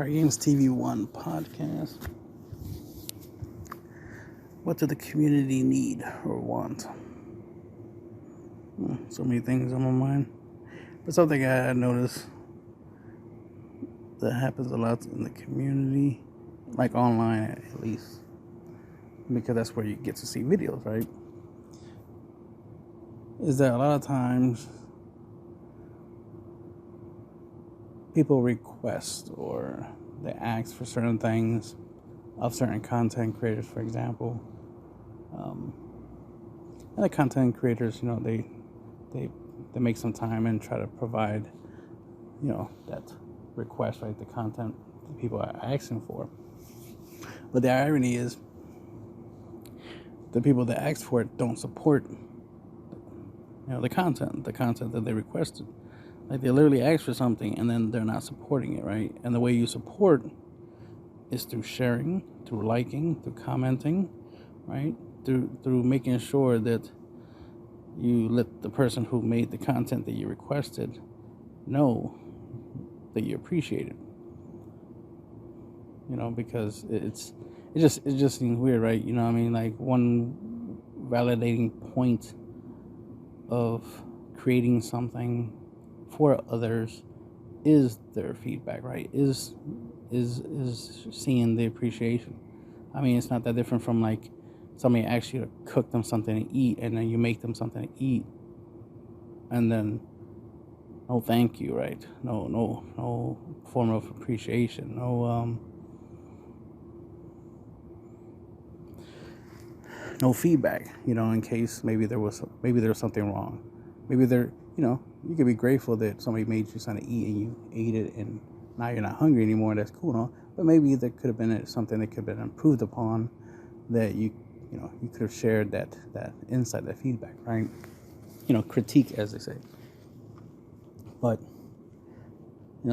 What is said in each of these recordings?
CardGamesTV1 Podcast. What do the community need or want? So many things on my mind. But something I noticed that happens a lot in the community, like online at least, because that's where you get to see videos, right? Is that a lot of times people request or they ask for certain things of certain content creators, for example. And the content creators, they make some time and try to provide, that request, right? The content that people are asking for. But the irony is, the people that ask for it don't support, the content that they requested. Like, they literally ask for something and then they're not supporting it, right? And the way you support is through sharing, through liking, through commenting, right? Through making sure that you let the person who made the content that you requested know that you appreciate it. Because it just seems weird, right? Like, one validating point of creating something for others is their feedback, right? Is seeing the appreciation. It's not that different from like somebody asks you to cook them something to eat, and then you make them something to eat, and then no thank you, right? No form of appreciation. No feedback. In case maybe there was something wrong. Maybe you could be grateful that somebody made you something to eat and you ate it, and now you're not hungry anymore. That's cool, no? But maybe there could have been something that could have been improved upon, that you could have shared that insight, that feedback, right? Critique, as they say. But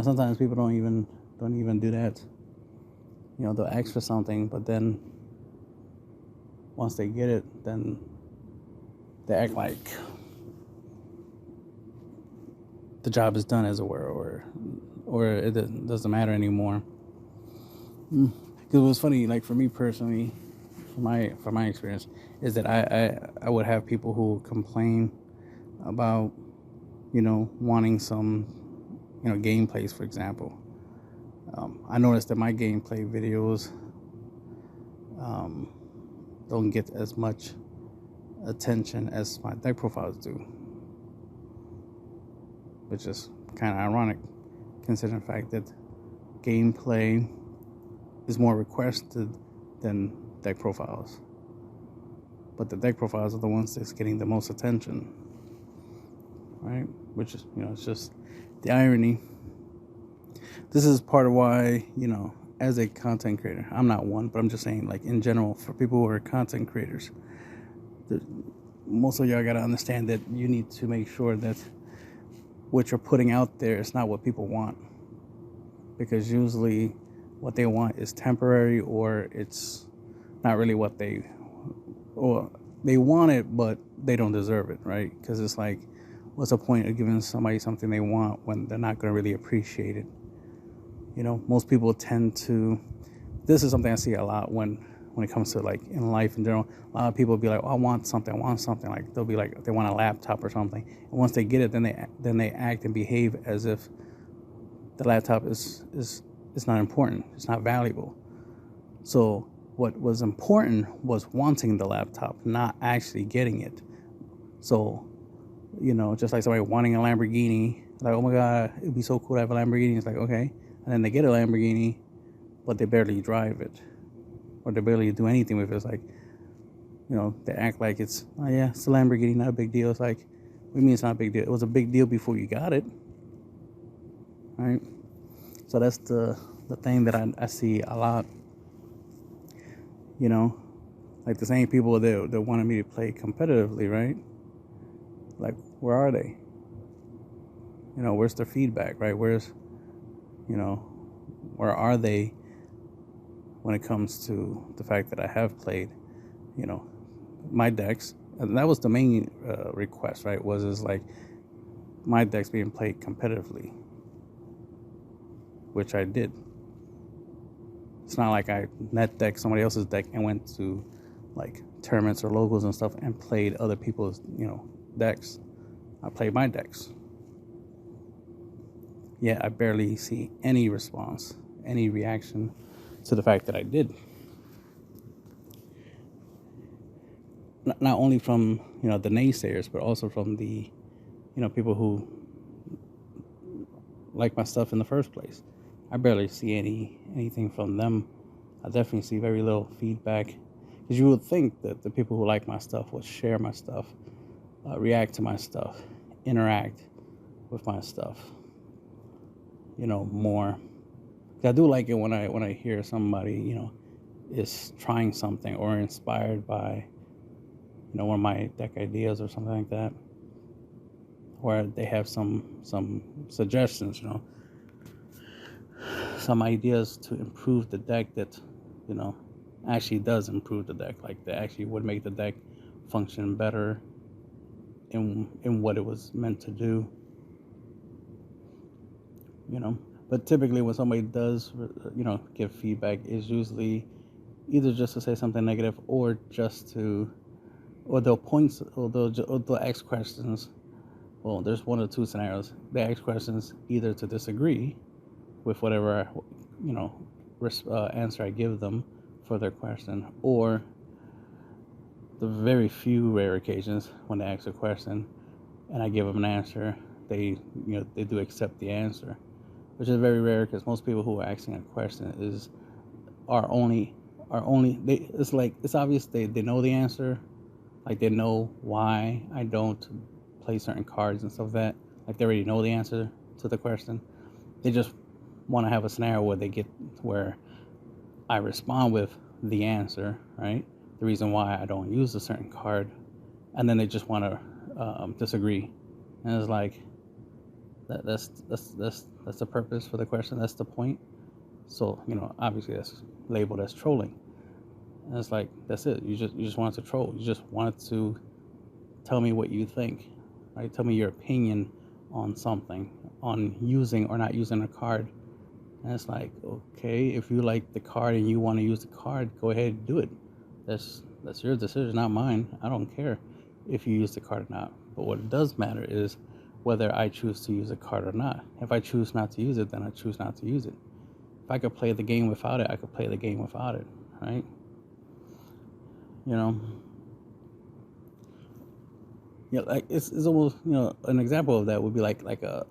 sometimes people don't even do that. They'll ask for something, but then once they get it, then they act like the job is done, as it were, or it doesn't matter anymore. Because it was funny, like for me personally, from my experience, is that I would have people who complain about wanting some gameplays, for example. I noticed that my gameplay videos don't get as much attention as my deck profiles do, which is kind of ironic, considering the fact that gameplay is more requested than deck profiles. But the deck profiles are the ones that's getting the most attention, right? Which is, it's just the irony. This is part of why, as a content creator, I'm not one, but I'm just saying, like, in general, for people who are content creators, most of y'all got to understand that you need to make sure that what you're putting out there is not what people want. Because usually what they want is temporary, or it's not really what they want it, but they don't deserve it, right? Because it's like, what's the point of giving somebody something they want when they're not going to really appreciate it? Most people tend to, this is something I see a lot when it comes to, like, in life in general. A lot of people will be like, oh, I want something. Like, they'll be like, they want a laptop or something. And once they get it, then they act and behave as if the laptop is not important. It's not valuable. So what was important was wanting the laptop, not actually getting it. So, just like somebody wanting a Lamborghini, like, oh my God, it'd be so cool to have a Lamborghini. It's like, okay. And then they get a Lamborghini, but they barely drive it, or they barely do anything with it. It's like, they act like it's a Lamborghini, not a big deal. It's like, what do you mean it's not a big deal? It was a big deal before you got it, right? So that's the thing that I see a lot. Like the same people that wanted me to play competitively, right? Like, where are they? Where's their feedback, right? Where are they when it comes to the fact that I have played, my decks? And that was the main request, right? Was like my decks being played competitively, which I did. It's not like I net decked somebody else's deck and went to like tournaments or locals and stuff and played other people's, decks. I played my decks. Yeah, I barely see any response, any reaction to the fact that I did. Not only from, the naysayers, but also from the, people who like my stuff in the first place. I barely see anything from them. I definitely see very little feedback. Because you would think that the people who like my stuff would share my stuff, react to my stuff, interact with my stuff, more. I do like it when I hear somebody, is trying something or inspired by, one of my deck ideas or something like that, where they have some suggestions, some ideas to improve the deck that, actually does improve the deck, like that actually would make the deck function better in what it was meant to do, But typically when somebody does, give feedback, is usually either just to say something negative or just to, or they'll point, or they'll ask questions. Well, there's one or two scenarios. They ask questions either to disagree with whatever, answer I give them for their question, or the very few rare occasions when they ask a question and I give them an answer, they do accept the answer, which is very rare because most people who are asking a question are only it's obvious they know the answer, like they know why I don't play certain cards and stuff like that. Like they already know the answer to the question. They just want to have a scenario where I respond with the answer, right? The reason why I don't use a certain card, and then they just want to disagree, and it's like that's the purpose for the question. That's the point. So obviously that's labeled as trolling, and it's like that's it. You just wanted to troll. You just wanted to tell me what you think, right? Tell me your opinion on something, on using or not using a card. And it's like, okay, if you like the card and you want to use the card, go ahead and do it. That's your decision, not mine. I don't care if you use the card or not. But what does matter is whether I choose to use a card or not. If I choose not to use it, then I choose not to use it. If I could play the game without it, I could play the game without it, right? Like it's almost, an example of that would be like a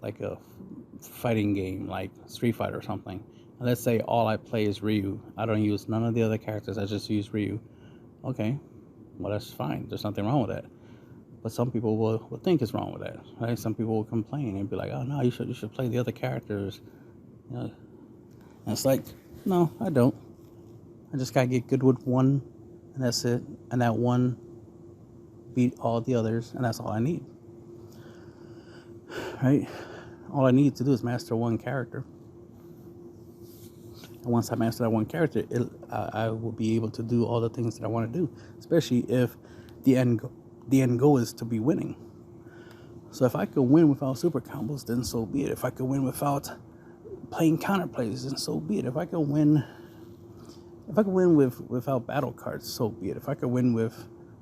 fighting game like Street Fighter or something. And let's say all I play is Ryu. I don't use none of the other characters. I just use Ryu. Okay, well that's fine. There's nothing wrong with that. But some people will think it's wrong with that, right? Some people will complain and be like, "Oh no, you should play the other characters." And it's like, no, I don't. I just gotta get good with one, and that's it. And that one beat all the others, and that's all I need, right? All I need to do is master one character. And once I master that one character, I will be able to do all the things that I want to do, especially if the end goal is to be winning. So if I could win without super combos, then so be it. If I could win without playing counterplays, then so be it. If I could win without battle cards, so be it. If I could win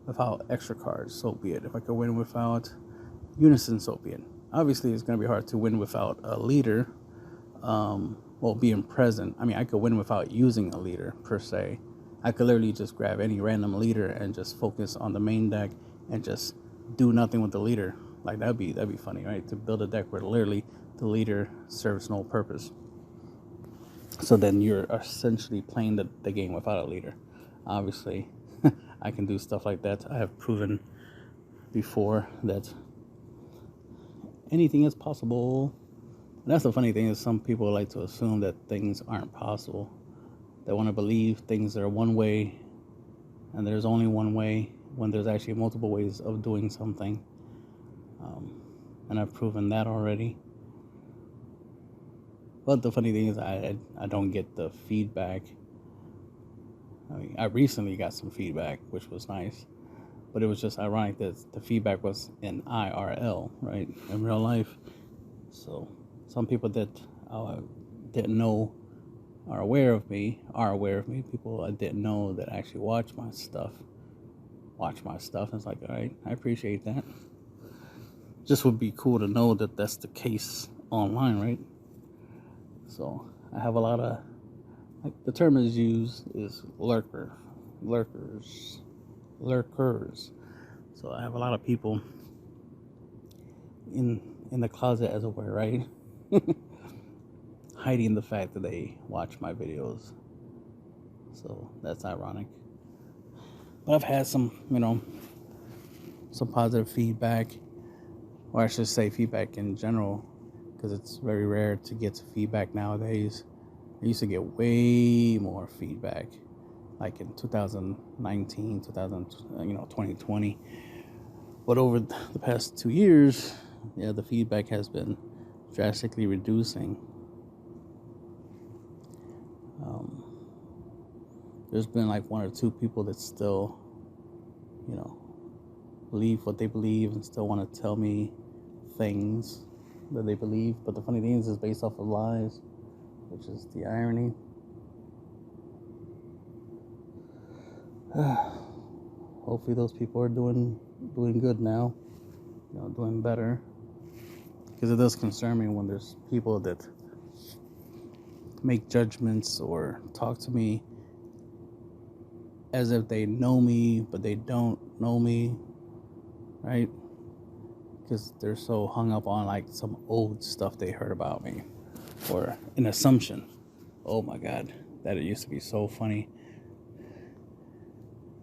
without extra cards, so be it. If I could win without unison, so be it. Obviously, it's going to be hard to win without a leader, being present. I mean, I could win without using a leader, per se. I could literally just grab any random leader and just focus on the main deck and just do nothing with the leader. Like, that'd be funny, right? To build a deck where literally the leader serves no purpose. So then you're essentially playing the game without a leader. Obviously, I can do stuff like that. I have proven before that anything is possible. And that's the funny thing, is some people like to assume that things aren't possible. They want to believe things are one way and there's only one way when there's actually multiple ways of doing something. And I've proven that already. But the funny thing is I don't get the feedback. I mean, I recently got some feedback, which was nice. But it was just ironic that the feedback was in IRL, right? In real life. So some people that didn't know are aware of me. People I didn't know that actually watch my stuff. It's like, all right, I appreciate that. Just would be cool to know that that's the case online, right? So I have a lot of, like, the term is used is lurkers. So I have a lot of people in the closet, as it were, right? Hiding the fact that they watch my videos. So that's ironic. But I've had some positive feedback, or I should say feedback in general, because it's very rare to get feedback nowadays. I used to get way more feedback, like in 2019, 2020. But over the past 2 years, the feedback has been drastically reducing. There's been like 1 or 2 people that still, believe what they believe and still want to tell me things that they believe. But the funny thing is, it's based off of lies, which is the irony. Hopefully those people are doing good now, doing better. Because it does concern me when there's people that make judgments or talk to me as if they know me, but they don't know me, right? Because they're so hung up on like some old stuff they heard about me, or an assumption. Oh my God, that it used to be so funny.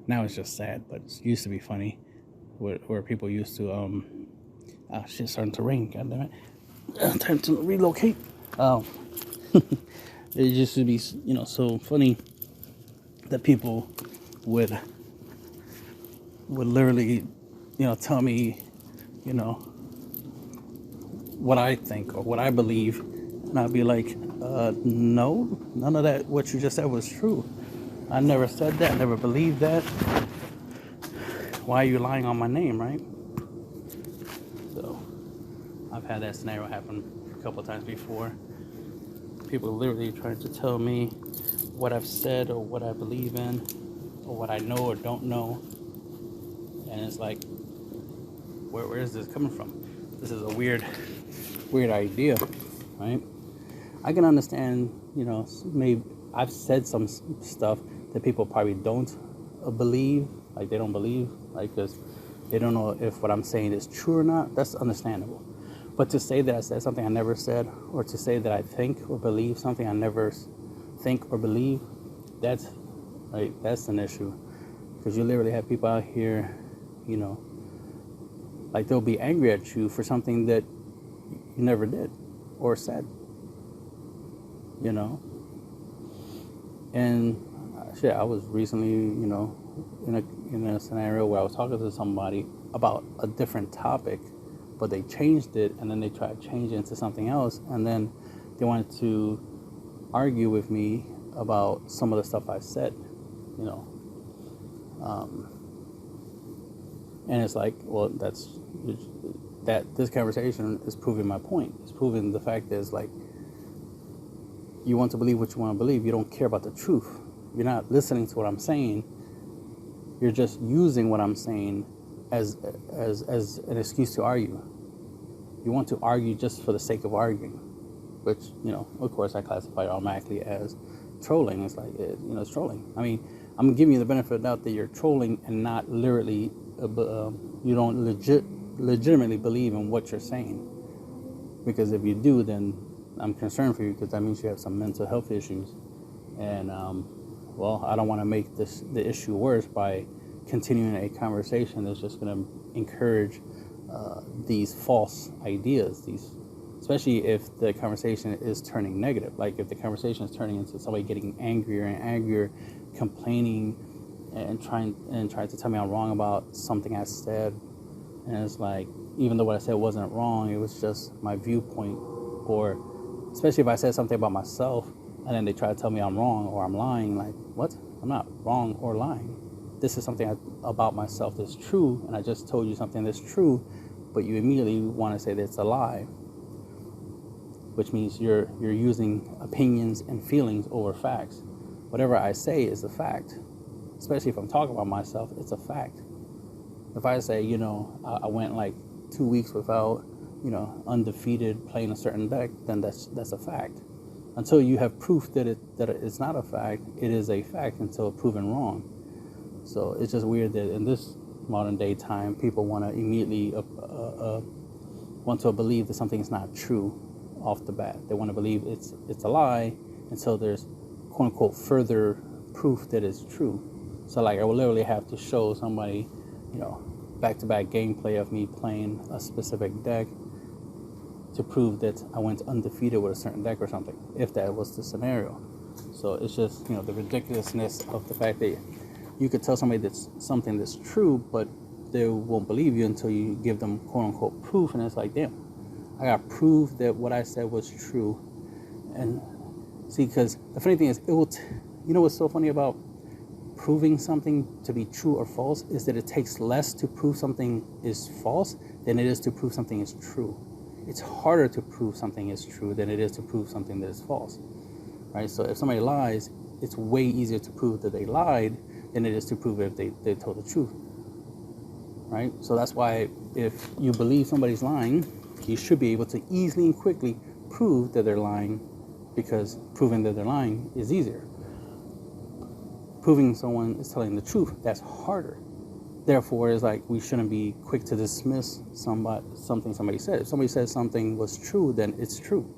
Now it's just sad, but it used to be funny, where people used to shit's starting to rain. God damn it! Time to relocate. It used to be, so funny that people would literally, tell me, what I think or what I believe, and I'd be like, no, none of that. What you just said was true. I never said that. I never believed that. Why are you lying on my name, right? So I've had that scenario happen a couple of times before. People literally trying to tell me what I've said or what I believe in or what I know or don't know. And it's like, where is this coming from? This is a weird idea, right? I can understand, maybe I've said some stuff that people probably don't believe, like they don't believe, like, because they don't know if what I'm saying is true or not. That's understandable. But to say that I said something I never said, or to say that I think or believe something I never think or believe, that's an issue. Because you literally have people out here, like they'll be angry at you for something that you never did or said, And I was recently, in a scenario where I was talking to somebody about a different topic, but they changed it, and then they tried to change it into something else, and then they wanted to argue with me about some of the stuff I said, and it's like, well, this conversation is proving my point. It's proving the fact that it's like, you want to believe what you want to believe. You don't care about the truth. You're not listening to what I'm saying. You're just using what I'm saying as an excuse to argue. You want to argue just for the sake of arguing, which, of course, I classify it automatically as trolling. It's like, it's trolling. I mean, I'm giving you the benefit of the doubt that you're trolling and not literally, you don't legitimately believe in what you're saying. Because if you do, then I'm concerned for you, because that means you have some mental health issues. And, I don't want to make the issue worse by continuing a conversation that's just going to encourage these false ideas, especially if the conversation is turning negative. Like if the conversation is turning into somebody getting angrier and angrier, complaining and trying to tell me I'm wrong about something I said. And it's like, even though what I said wasn't wrong, it was just my viewpoint. Or especially if I said something about myself and then they try to tell me I'm wrong or I'm lying, like, what? I'm not wrong or lying. This is something about myself that's true, and I just told you something that's true, but you immediately want to say that it's a lie. which means you're using opinions and feelings over facts. Whatever I say is a fact, especially if I'm talking about myself. It's a fact. If I say, I went like 2 weeks without, undefeated playing a certain deck, then that's a fact. Until you have proof that it's not a fact, it is a fact until proven wrong. So it's just weird that in this modern day time, people want to immediately want to believe that something is not true off the bat. They want to believe it's a lie until there's quote unquote further proof that it's true. So like I will literally have to show somebody, back-to-back gameplay of me playing a specific deck to prove that I went undefeated with a certain deck or something, if that was the scenario. So it's just, the ridiculousness of the fact that you could tell somebody that's something that's true, but they won't believe you until you give them quote-unquote proof, and it's like, damn, I got proof that what I said was true. And see, because the funny thing is, what's so funny about proving something to be true or false is that it takes less to prove something is false than it is to prove something is true. It's harder to prove something is true than it is to prove something that is false, right? So if somebody lies, it's way easier to prove that they lied than it is to prove if they told the truth, right? So that's why if you believe somebody's lying, you should be able to easily and quickly prove that they're lying, because proving that they're lying is easier. Proving someone is telling the truth, that's harder. Therefore, it's like we shouldn't be quick to dismiss something somebody said. If somebody says something was true, then it's true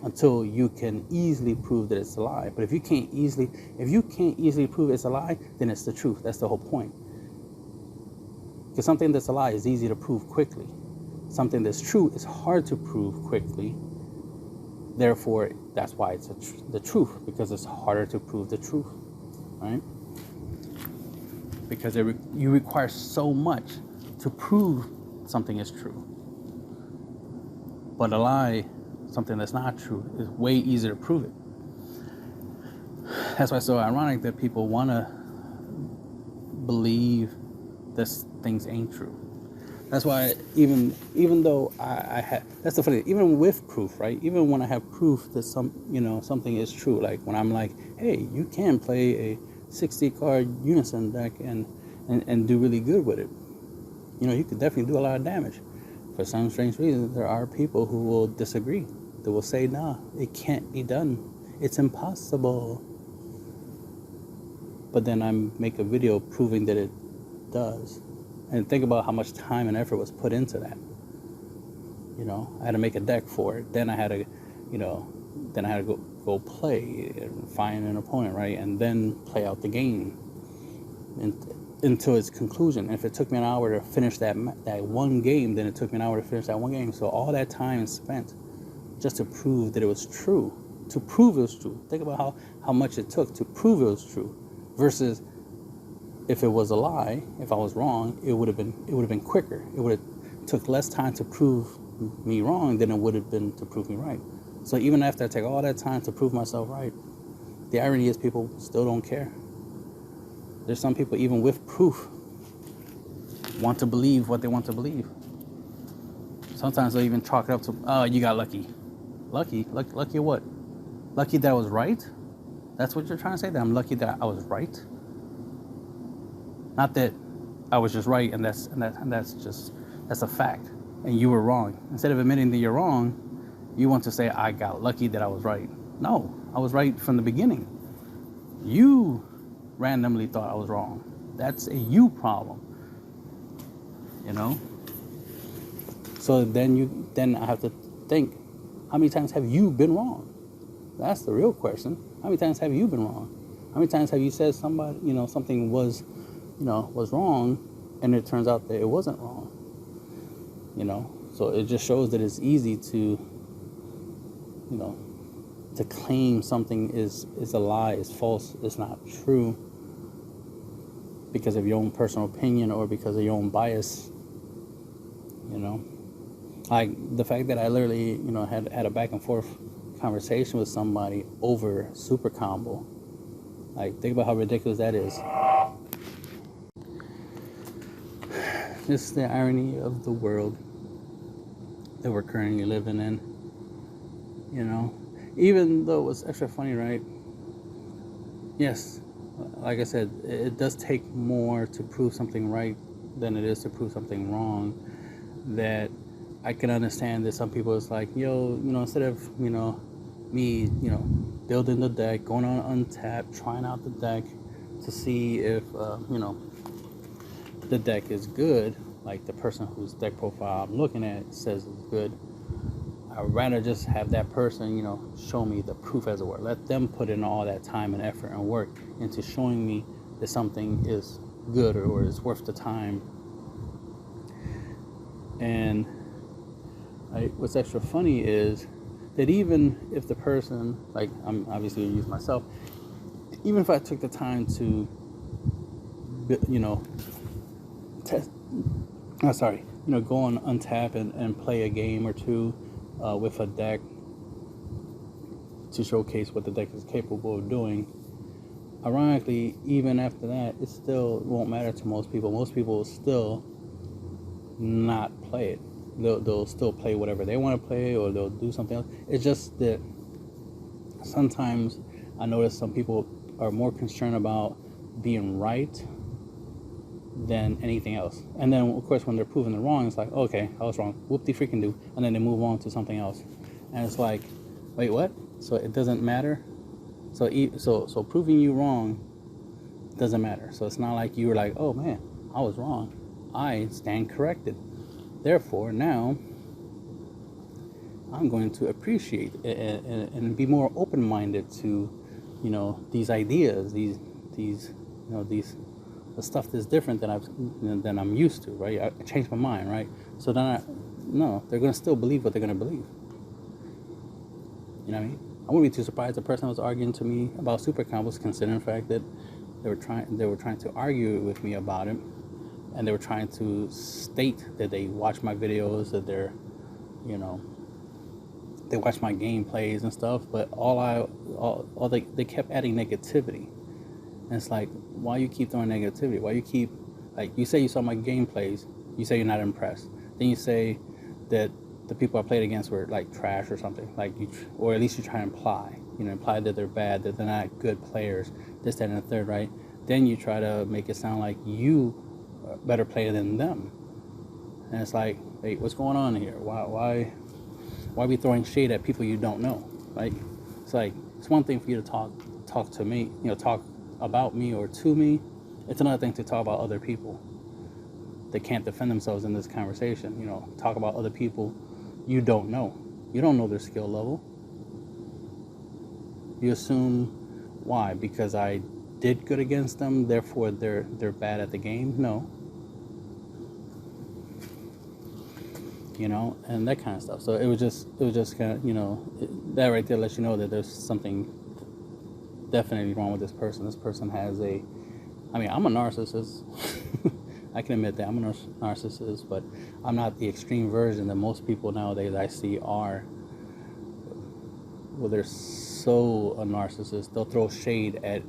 until you can easily prove that it's a lie. But if you can't easily prove it's a lie, then it's the truth. That's the whole point. Because something that's a lie is easy to prove quickly. Something that's true is hard to prove quickly. Therefore, that's why it's the truth, because it's harder to prove the truth, right? Because you require so much to prove something is true. But a lie, something that's not true, is way easier to prove it. That's why it's so ironic that people want to believe that things ain't true. That's why even though I have, that's the funny thing, even with proof, right? Even when I have proof that something is true, like when I'm like, hey, you can play a 60 card unison deck and do really good with it. You could definitely do a lot of damage. For some strange reason, there are people who will disagree. They will say, nah, it can't be done. It's impossible. But then I make a video proving that it does. And think about how much time and effort was put into that. I had to make a deck for it. Then I had to, go play and find an opponent, right? And then play out the game until its conclusion. If it took me an hour to finish that one game, then it took me an hour to finish that one game. So all that time spent just to prove that it was true. To prove it was true. Think about how much it took to prove it was true. Versus if it was a lie, if I was wrong, it would have been quicker. It would have took less time to prove me wrong than it would have been to prove me right. So even after I take all that time to prove myself right, the irony is people still don't care. There's some people, even with proof, want to believe what they want to believe. Sometimes they'll even chalk it up to, oh, you got lucky. Lucky what? Lucky that I was right? That's what you're trying to say? That I'm lucky that I was right? Not that I was just right and that's a fact and you were wrong. Instead of admitting that you're wrong, you want to say I got lucky that I was right. No, I was right from the beginning. You randomly thought I was wrong. That's a you problem. So then I have to think, how many times have you been wrong? That's the real question. How many times have you been wrong? How many times have you said something was wrong, and it turns out that it wasn't wrong? So it just shows that it's easy to claim something is a lie, is false, is not true, because of your own personal opinion or because of your own bias. Like the fact that I literally had a back and forth conversation with somebody over Super Combo. Like, think about how ridiculous that is. This is the irony of the world that we're currently living in. you know. Even though it's extra funny, right? Yes, like I said, it does take more to prove something right than it is to prove something wrong. That I can understand that some people is like, yo, instead of, me, building the deck, going on Untap, trying out the deck to see if, the deck is good, like the person whose deck profile I'm looking at says is good, I'd rather just have that person, show me the proof, as it were. Let them put in all that time and effort and work into showing me that something is good or is worth the time. And what's extra funny is that even if the person, like I'm obviously use myself, even if I took the time to, test, go on Untap and play a game or two with a deck to showcase what the deck is capable of doing. Ironically, even after that, it still won't matter to most people. Most people will still not play it. They'll still play whatever they want to play, or they'll do something else. It's just that sometimes I notice some people are more concerned about being right than anything else. And then, of course, when they're proven they're wrong, it's like, okay, I was wrong. Whoop-de-freaking-do. And then they move on to something else. And it's like, wait, what? So it doesn't matter? So proving you wrong doesn't matter. So it's not like you were like, oh, man, I was wrong. I stand corrected. Therefore, now I'm going to appreciate and be more open-minded to, these ideas, these the stuff that's different than I'm used to, right? I changed my mind, right? So then they're going to still believe what they're going to believe. You know what I mean? I wouldn't be too surprised if the person was arguing to me about super combos, considering the fact that they were trying to argue with me about it, and they were trying to state that they watch my videos, that they're, they watch my gameplays and stuff, but they kept adding negativity. And it's like, why you keep throwing negativity? Why you keep, like, you say you saw my gameplays, you say you're not impressed. Then you say that the people I played against were like trash or something, like or at least you try to imply that they're bad, that they're not good players, this, that, and the third, right? Then you try to make it sound like you are a better player than them. And it's like, hey, what's going on here? Why are we throwing shade at people you don't know? Like, it's like, it's one thing for you to talk to me, talk about me or to me. It's another thing to talk about other people that can't defend themselves in this conversation. Talk about other people you don't know. You don't know their skill level. You assume, why? Because I did good against them, therefore they're bad at the game? No. And that kind of stuff. So it was just kind of, that right there lets you know that there's something definitely wrong with this person. This person has I'm a narcissist. I can admit that I'm a narcissist, but I'm not the extreme version that most people nowadays I see are. Well, they're so a narcissist. They'll throw shade at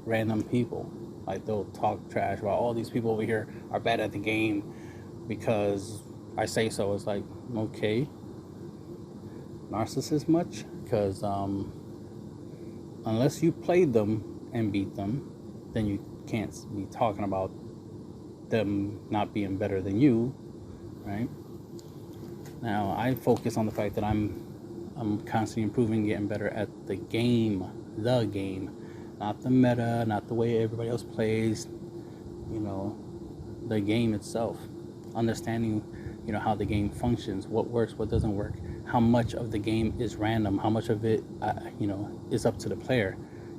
random people. Like, they'll talk trash about all these people over here are bad at the game because I say so. It's like, okay, narcissist much? Because unless you played them and beat them, then you can't be talking about them not being better than you, right? Now, I focus on the fact that I'm constantly improving, getting better at the game, not the meta, not the way everybody else plays, the game itself, understanding, how the game functions, what works, what doesn't work, how much of the game is random, how much of it, is up to the player,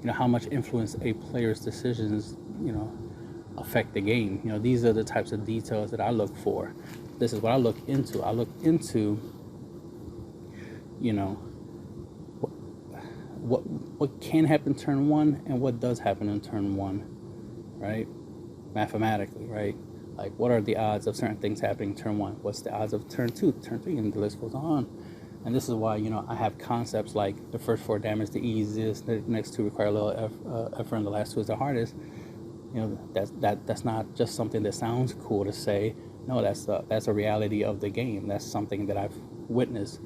how much influence a player's decisions, affect the game. These are the types of details that I look for. This is what I look into. I look into, what can happen turn one and what does happen in turn one, right? Mathematically, right? Like, what are the odds of certain things happening turn one? What's the odds of turn two, turn three, and the list goes on. And this is why, I have concepts like the first 4 damage the easiest, the next 2 require a little effort, and the last 2 is the hardest. That's not just something that sounds cool to say. No, that's a reality of the game. That's something that I've witnessed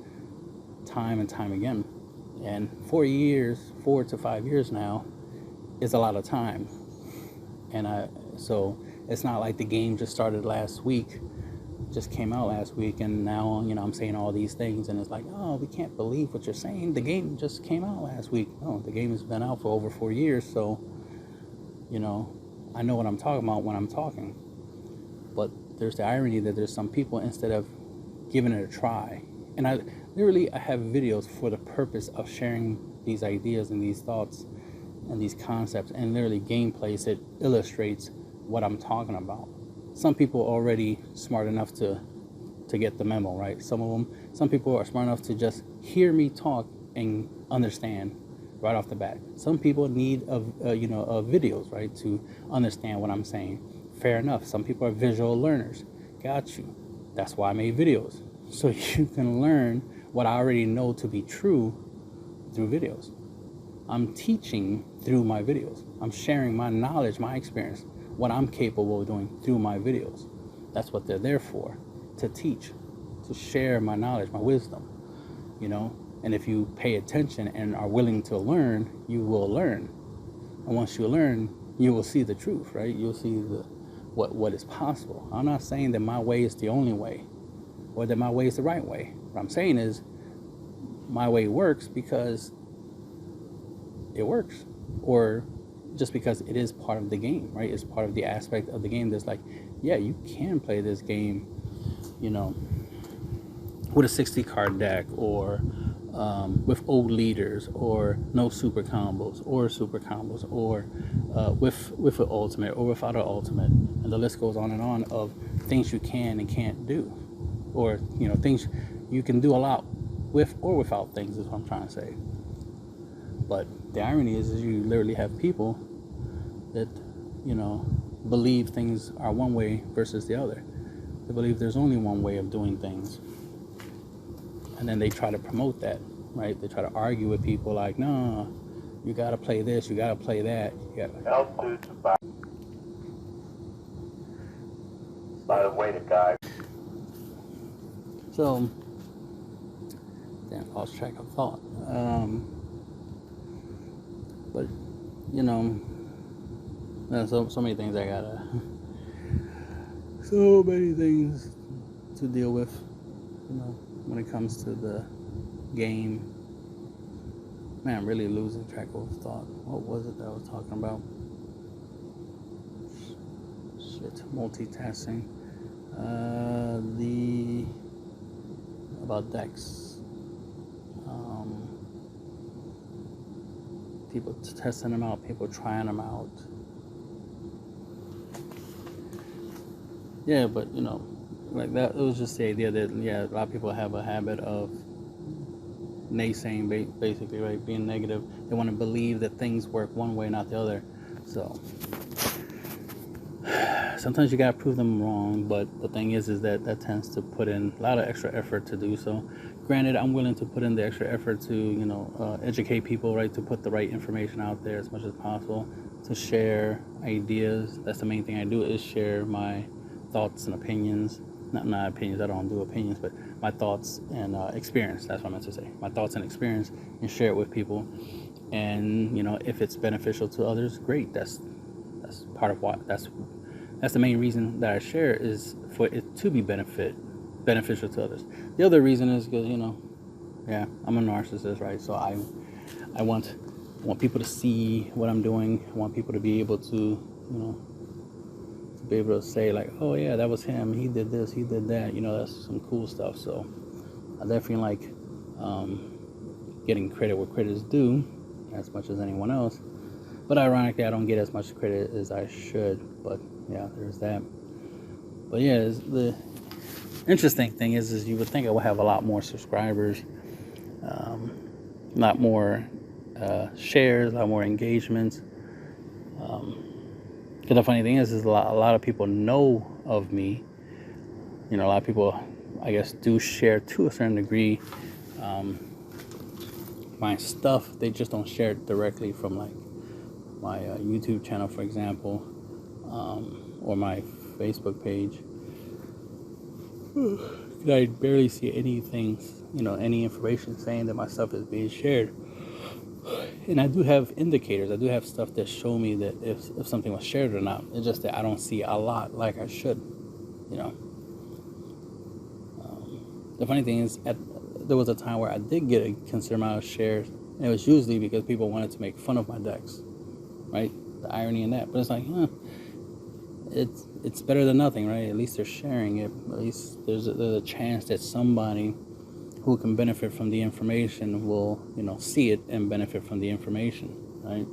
time and time again. And 4 to 5 years now, is a lot of time. And so it's not like the game just started last week, just came out last week, and now, you know, I'm saying all these things, and it's like, oh, we can't believe what you're saying. The game just came out last week. No, the game has been out for over 4 years, so, you know, I know what I'm talking about when I'm talking. But there's the irony that there's some people, instead of giving it a try, and I have videos for the purpose of sharing these ideas and these thoughts and these concepts, and literally gameplays that illustrates what I'm talking about. Some people are already smart enough to get the memo, right? Some people are smart enough to just hear me talk and understand right off the bat. Some people need videos, right, to understand what I'm saying. Fair enough. Some people are visual learners. Got you. That's why I made videos, so you can learn what I already know to be true through videos. I'm teaching through my videos. I'm sharing my knowledge, my experience, what I'm capable of doing through my videos. That's what they're there for, to teach, to share my knowledge, my wisdom, you know. And if you pay attention and are willing to learn, you will learn. And once you learn, you will see the truth, right? You'll see what is possible. I'm not saying that my way is the only way, or that my way is the right way. What I'm saying is my way works because it works, or just because it is part of the game, right? It's part of the aspect of the game that's like, yeah, you can play this game, you know, with a 60 card deck, or with old leaders, or no super combos, or with an ultimate, or without an ultimate, and the list goes on of things you can and can't do, or, you know, things you can do a lot with or without things, is what I'm trying to say. But the irony is you literally have people that, you know, believe things are one way versus the other. They believe there's only one way of doing things. And then they try to promote that, right? They try to argue with people like, no, you got to play this, you got to play that. By the way, the guy. So, damn, lost track of thought. But, you know, there's so many things I gotta, so many things to deal with, you know, when it comes to the game. Man, I'm really losing track of thought. What was it that I was talking about? Shit, multitasking. About decks. People testing them out, people trying them out. Yeah, but, you know, like that, it was just the idea that, yeah, a lot of people have a habit of naysaying, basically, right? Being negative. They want to believe that things work one way, not the other. So sometimes you gotta prove them wrong, but the thing is that tends to put in a lot of extra effort to do so. Granted, I'm willing to put in the extra effort to, you know, educate people, right? To put the right information out there as much as possible, to share ideas. That's the main thing I do, is share my thoughts and opinions. Not opinions, I don't do opinions, but my thoughts and experience. That's what I meant to say. My thoughts and experience, and share it with people. And, you know, if it's beneficial to others, great. That's part of what, that's the main reason that I share, is for it to be beneficial to others. The other reason is because, you know, yeah, I'm a narcissist, right? So I want people to see what I'm doing. I want people to be able to, you know, to be able to say like, oh yeah, that was him. He did this, he did that. You know, that's some cool stuff. So I definitely like getting credit where credit is due, as much as anyone else. But ironically, I don't get as much credit as I should. But yeah, there's that. But yeah, the interesting thing is you would think I would have a lot more subscribers, a lot more shares, a lot more engagements. Because the funny thing is a lot of people know of me. You know, a lot of people, I guess, do share to a certain degree my stuff. They just don't share it directly from like my YouTube channel, for example, or my Facebook page. I barely see anything, you know, any information saying that my stuff is being shared. And I do have indicators. I do have stuff that show me that if something was shared or not. It's just that I don't see a lot like I should, you know. The funny thing is, there was a time where I did get a considerable amount of shares, and it was usually because people wanted to make fun of my decks, right? The irony in that. But it's like, it's better than nothing, right? At least they're sharing it. At least there's a chance that somebody who can benefit from the information will, you know, see it and benefit from the information, right?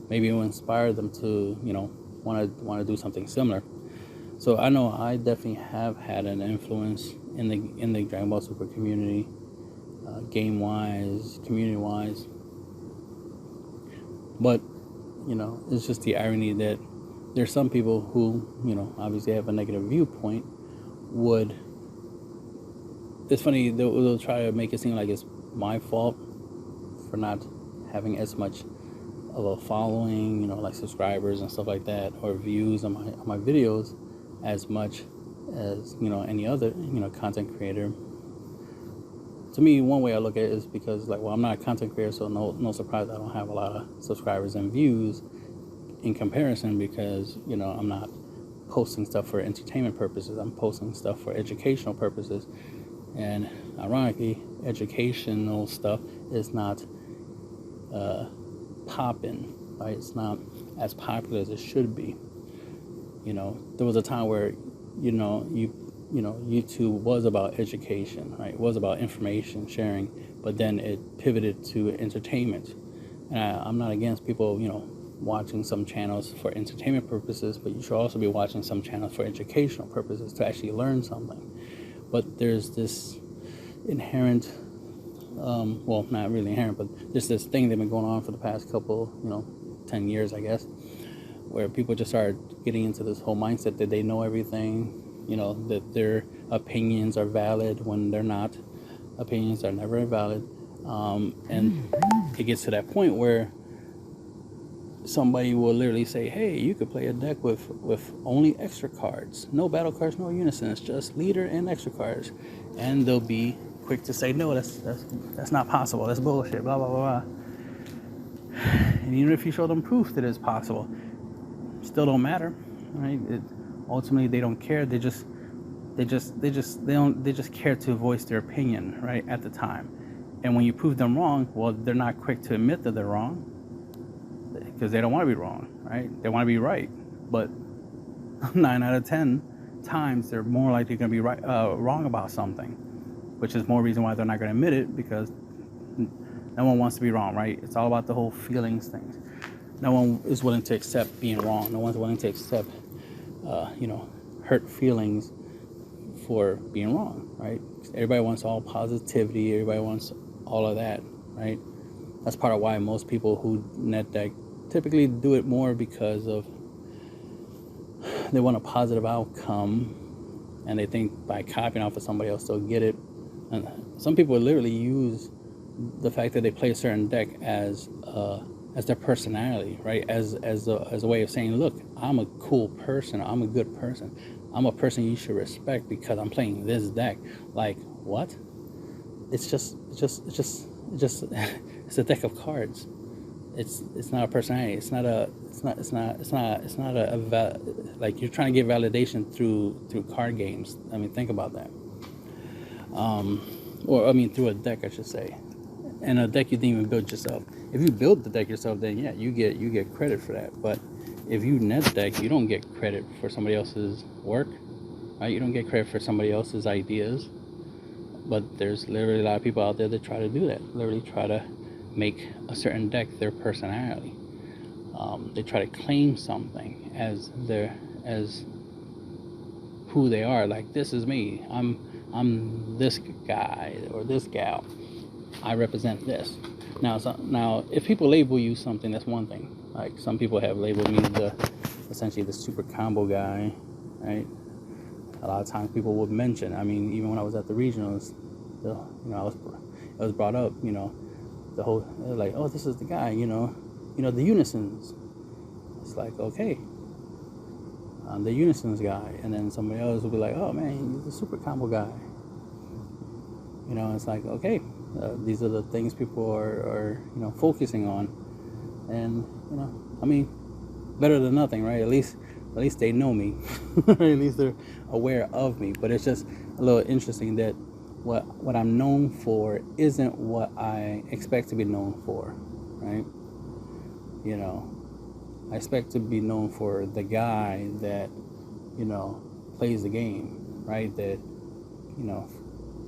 Maybe it will inspire them to, you know, want to do something similar. So I know I definitely have had an influence in the Dragon Ball Super community, game-wise, community-wise. But, you know, it's just the irony that there's some people who, you know, obviously have a negative viewpoint. It's funny, they'll try to make it seem like it's my fault for not having as much of a following, you know, like subscribers and stuff like that, or views on my videos as much as, you know, any other, you know, content creator. To me, one way I look at it is because, like, well, I'm not a content creator, so no surprise I don't have a lot of subscribers and views in comparison, because, you know, I'm not posting stuff for entertainment purposes. I'm posting stuff for educational purposes. And ironically, educational stuff is not popping, right? It's not as popular as it should be. You know, there was a time where, you know, YouTube was about education, right? It was about information sharing, but then it pivoted to entertainment. And I'm not against people, you know, watching some channels for entertainment purposes, but you should also be watching some channels for educational purposes to actually learn something. But there's this inherent, well, not really inherent, but there's this thing that's been going on for the past couple, 10 years, I guess, where people just start getting into this whole mindset that they know everything, that their opinions are valid when they're not. Opinions are never valid. And it gets to that point where somebody will literally say, hey, you could play a deck with only extra cards. No battle cards, no unison. It's just leader and extra cards. And they'll be quick to say, no, that's not possible. That's bullshit, blah, blah, blah, blah. And even if you show them proof that it's possible, still don't matter, right? Ultimately, they don't care. They just care to voice their opinion, right, at the time. And when you prove them wrong, well, they're not quick to admit that they're wrong, because they don't want to be wrong, right? They want to be right. But 9 out of 10 times, they're more likely going to be right, wrong about something, which is more reason why they're not going to admit it, because no one wants to be wrong, right? It's all about the whole feelings thing. No one is willing to accept being wrong. No one's willing to accept, hurt feelings for being wrong, right? Everybody wants all positivity. Everybody wants all of that, right? That's part of why most people who net deck typically do it more, because of they want a positive outcome, and they think by copying off of somebody else they'll get it. And some people literally use the fact that they play a certain deck as their personality, right? As a way of saying, look, I'm a cool person. I'm a good person. I'm a person you should respect because I'm playing this deck. Like, what? It's just it's a deck of cards. It's not a personality. Like, you're trying to get validation through card games. I mean, think about that. Through a deck, I should say. And a deck you didn't even build yourself. If you build the deck yourself, then yeah, you get credit for that. But if you net deck, you don't get credit for somebody else's work, right? You don't get credit for somebody else's ideas. But there's literally a lot of people out there that try to do that. Literally try to make a certain deck their personality. They try to claim something as who they are. Like, this is me. I'm this guy or this gal. I represent this. Now, if people label you something, that's one thing. Like, some people have labeled me essentially the super combo guy, right? A lot of times people would mention. I mean, even when I was at the regionals, it was brought up. The whole, like, oh, this is the guy. The unisons. It's like, okay, I'm the unisons guy, and then somebody else will be like, oh man, he's the super combo guy. It's like, okay. These are the things people are focusing on, And, I mean, better than nothing, right? At least they know me. At least they're aware of me. But it's just a little interesting that what I'm known for isn't what I expect to be known for, right? I expect to be known for the guy that, plays the game, right? That,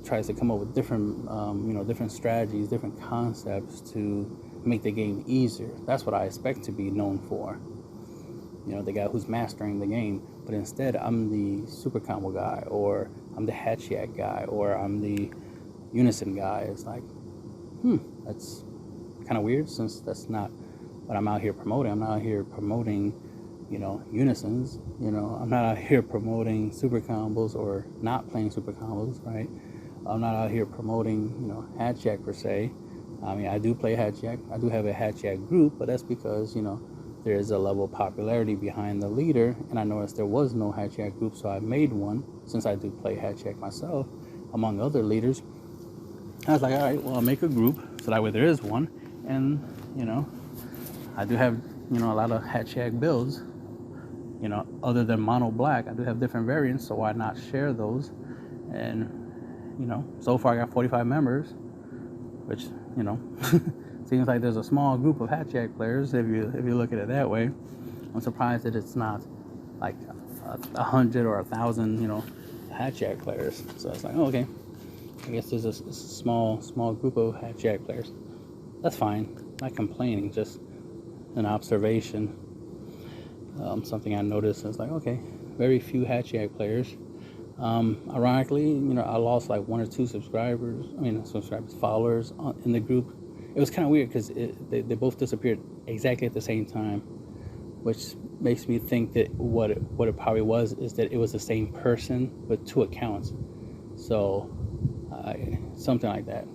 tries to come up with different, different strategies, different concepts to make the game easier. That's what I expect to be known for. The guy who's mastering the game. But instead, I'm the super combo guy, or I'm the Hatchiak guy, or I'm the Unison guy. It's like, that's kind of weird, since that's not what I'm out here promoting. I'm not out here promoting, unisons. I'm not out here promoting super combos or not playing super combos, right? I'm not out here promoting, Hatchiak per se. I mean, I do play Hatchiak. I do have a Hatchiak group, but that's because, there is a level of popularity behind the leader, and I noticed there was no Hatchiak group, so I made one, since I do play Hatchiak myself, among other leaders. I was like, all right, well, I'll make a group, so that way there is one, and, I do have, a lot of Hatchiak builds, other than mono black. I do have different variants, so why not share those? And, so far I got 45 members, which, seems like there's a small group of Hatchiak players if you look at it that way. I'm surprised that it's not like 100 or 1,000, Hatchiak players. So it's like, oh, okay, I guess there's a small group of Hatchiak players. That's fine. Not complaining, just an observation. Something I noticed is like, okay, very few Hatchiak players. Ironically, I lost like 1 or 2 followers in the group. It was kind of weird because they both disappeared exactly at the same time, which makes me think that what it probably was is that it was the same person with 2 accounts. So something like that.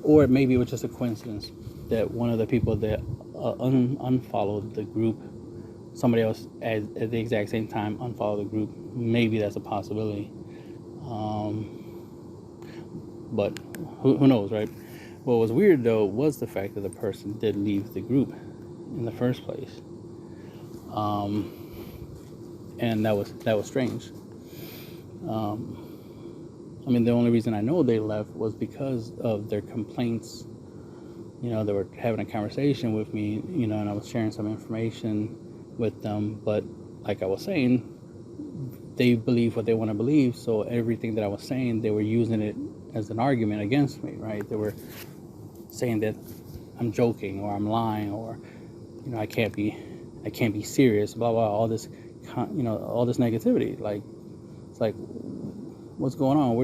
Or maybe it was just a coincidence that one of the people that unfollowed the group, somebody else at the exact same time unfollowed the group. Maybe that's a possibility. But who knows, right? What was weird, though, was the fact that the person did leave the group in the first place. And that was strange. I mean, the only reason I know they left was because of their complaints. They were having a conversation with me, and I was sharing some information with them. But like I was saying, they believe what they want to believe. So everything that I was saying, they were using it as an argument against me, right? They were saying that I'm joking, or I'm lying, or I can't be serious, blah blah, all this all this negativity. Like, it's like, what's going on?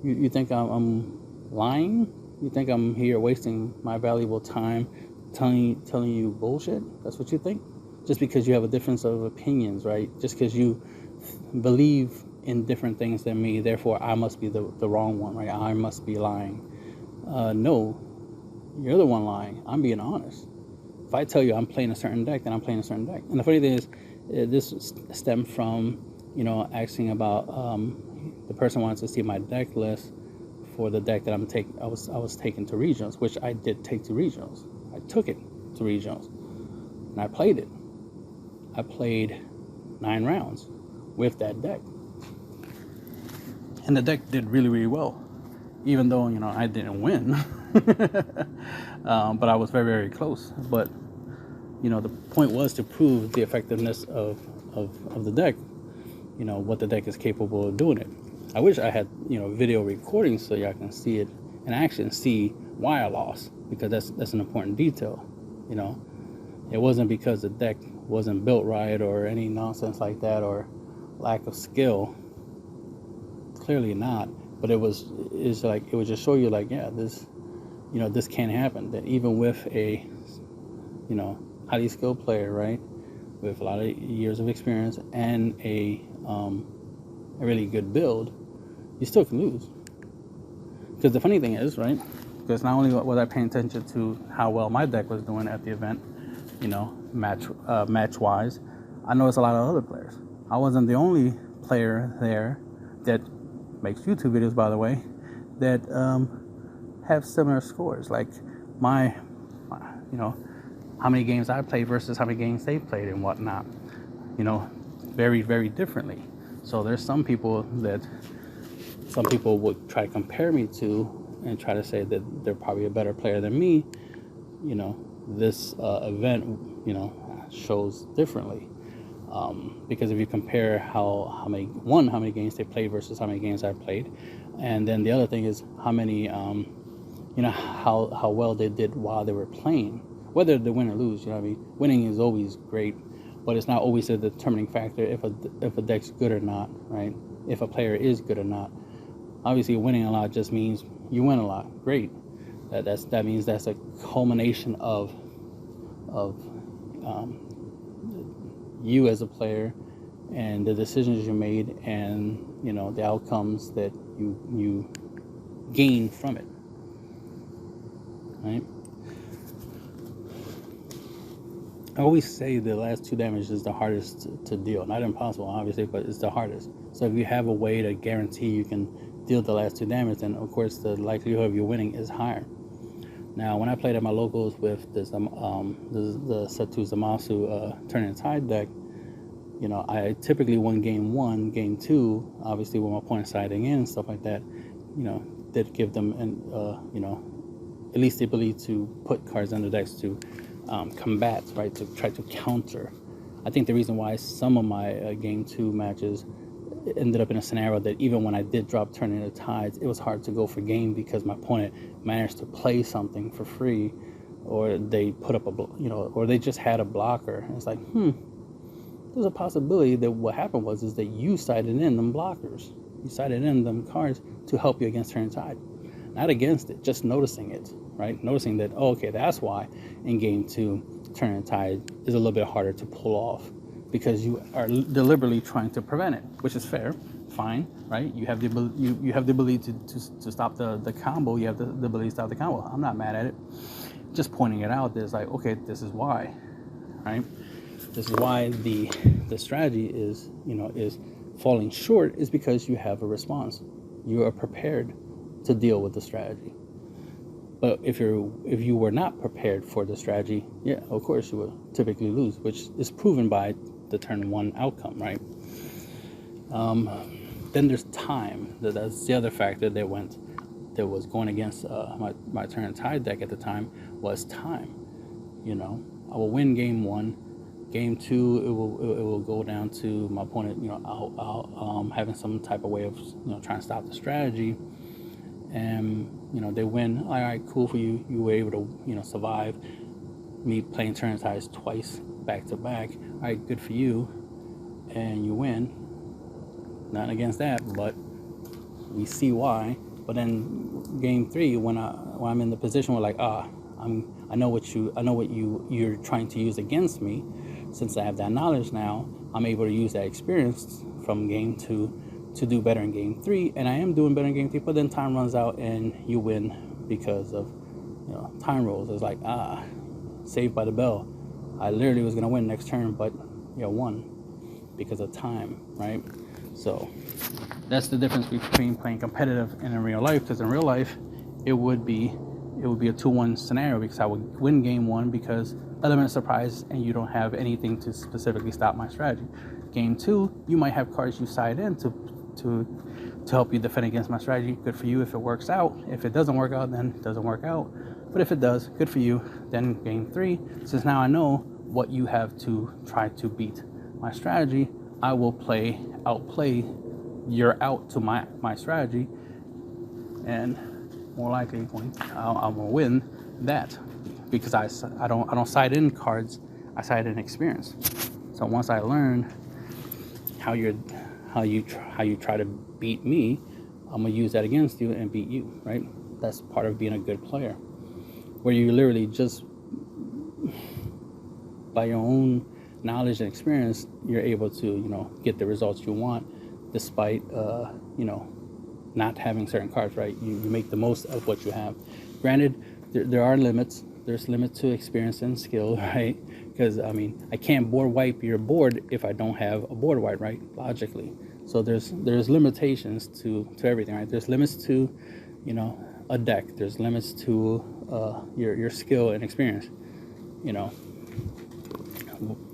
You think I'm lying? You think I'm here wasting my valuable time telling you bullshit? That's what you think? Just because you have a difference of opinions, right? Just because you believe in different things than me, therefore I must be the wrong one, right? I must be lying. No, you're the one lying. I'm being honest. If I tell you I'm playing a certain deck, then I'm playing a certain deck. And the funny thing is, this stemmed from, asking about, the person wanted to see my deck list for the deck that I was taking to regionals, which I did take to regionals. I took it to regionals, and I played it. I played 9 rounds with that deck. And the deck did really, really well, even though, I didn't win. But I was very, very close. But, the point was to prove the effectiveness of the deck, what the deck is capable of doing it. I wish I had, video recordings so y'all can see it in action, see why I lost, because that's an important detail. It wasn't because the deck wasn't built right or any nonsense like that, or lack of skill. Clearly not. But it would just show you, like, yeah, this can happen. That even with a, highly skilled player, right, with a lot of years of experience and a really good build, you still can lose. Because the funny thing is, right, because not only was I paying attention to how well my deck was doing at the event, match-wise, I noticed a lot of other players. I wasn't the only player there that makes YouTube videos, by the way, that have similar scores. Like, you know, how many games I played versus how many games they played and whatnot, you know, very, very differently. So there's some people would try to compare me to and try to say that they're probably a better player than me. You know, this event, you know, shows differently. Because if you compare how many games they played versus how many games I played, and then the other thing is how many, you know, how well they did while they were playing, whether they win or lose. You know what I mean? Winning is always great, but it's not always a determining factor if a deck's good or not, right? If a player is good or not. Obviously, winning a lot just means you win a lot. Great. That means that's a culmination of you as a player and the decisions you made, and you know the outcomes that you gain from it, right? I always say the last 2 damage is the hardest to deal. Not impossible, obviously, but it's the hardest. So if you have a way to guarantee you can deal the last 2 damage, then of course the likelihood of you winning is higher. Now, when I played at my locals with the Setu Zamasu Turn and Tide deck, you know, I typically won game 1, game 2, obviously with my opponent siding in and stuff like that, you know, did give them, you know, at least the ability to put cards on the decks to combat, right, to try to counter. I think the reason why some of my game 2 matches ended up in a scenario that even when I did drop Turn into Tides, it was hard to go for game because my opponent managed to play something for free, or they put up or they just had a blocker. And it's like, there's a possibility that what happened is that you sided in them blockers. You sided in them cards to help you against Turn and Tide. Not against it, just noticing it, right? Noticing that, oh, okay, that's why in game 2, Turn and Tide is a little bit harder to pull off, because you are deliberately trying to prevent it, which is fair, fine, right? You have the ability to stop the combo. You have the ability to stop the combo. I'm not mad at it. Just pointing it out. There's like, okay, this is why, right? This is why the strategy is falling short, is because you have a response. You are prepared to deal with the strategy. But if you were not prepared for the strategy, yeah, of course you will typically lose, which is proven by the turn 1 outcome, right? Then there's time. That's the other factor that was going against my Turn and Tide deck at the time, was time. You know, I will win game 1. Game 2, it will go down to my opponent, you know, having some type of way of, you know, trying to stop the strategy. And, you know, they win. All right, cool for you. You were able to, you know, survive me playing Turn and Tides twice back to back. All right, good for you. And you win. Nothing against that, but we see why. But then game 3, when I'm in the position where like, I know what you're trying to use against me. Since I have that knowledge now, I'm able to use that experience from game 2 to do better in game 3, and I am doing better in game 3. But then time runs out and you win because of, you know, time rolls. It's like, saved by the bell. I literally was gonna win next turn, but won because of time, right? So that's the difference between playing competitive and in real life. Because in real life, it would be a 2-1 scenario, because I would win game 1 because element of surprise, and you don't have anything to specifically stop my strategy. Game 2, you might have cards you side in to help you defend against my strategy. Good for you if it works out. If it doesn't work out, then it doesn't work out. But if it does, good for you. Then game 3, since now I know what you have to try to beat my strategy, I will outplay your out to my strategy, and more likely I'm gonna win that, because I don't side in cards, I side in experience. So once I learn how you try to beat me, I'm gonna use that against you and beat you, right? That's part of being a good player, where you literally just by your own knowledge and experience, you're able to get the results you want, despite not having certain cards, right? You make the most of what you have. Granted, there are limits. There's limits to experience and skill, right? Because I can't board wipe your board if I don't have a board wipe, right? Logically. So there's limitations to everything, right? There's limits to a deck. There's limits to your skill and experience, you know.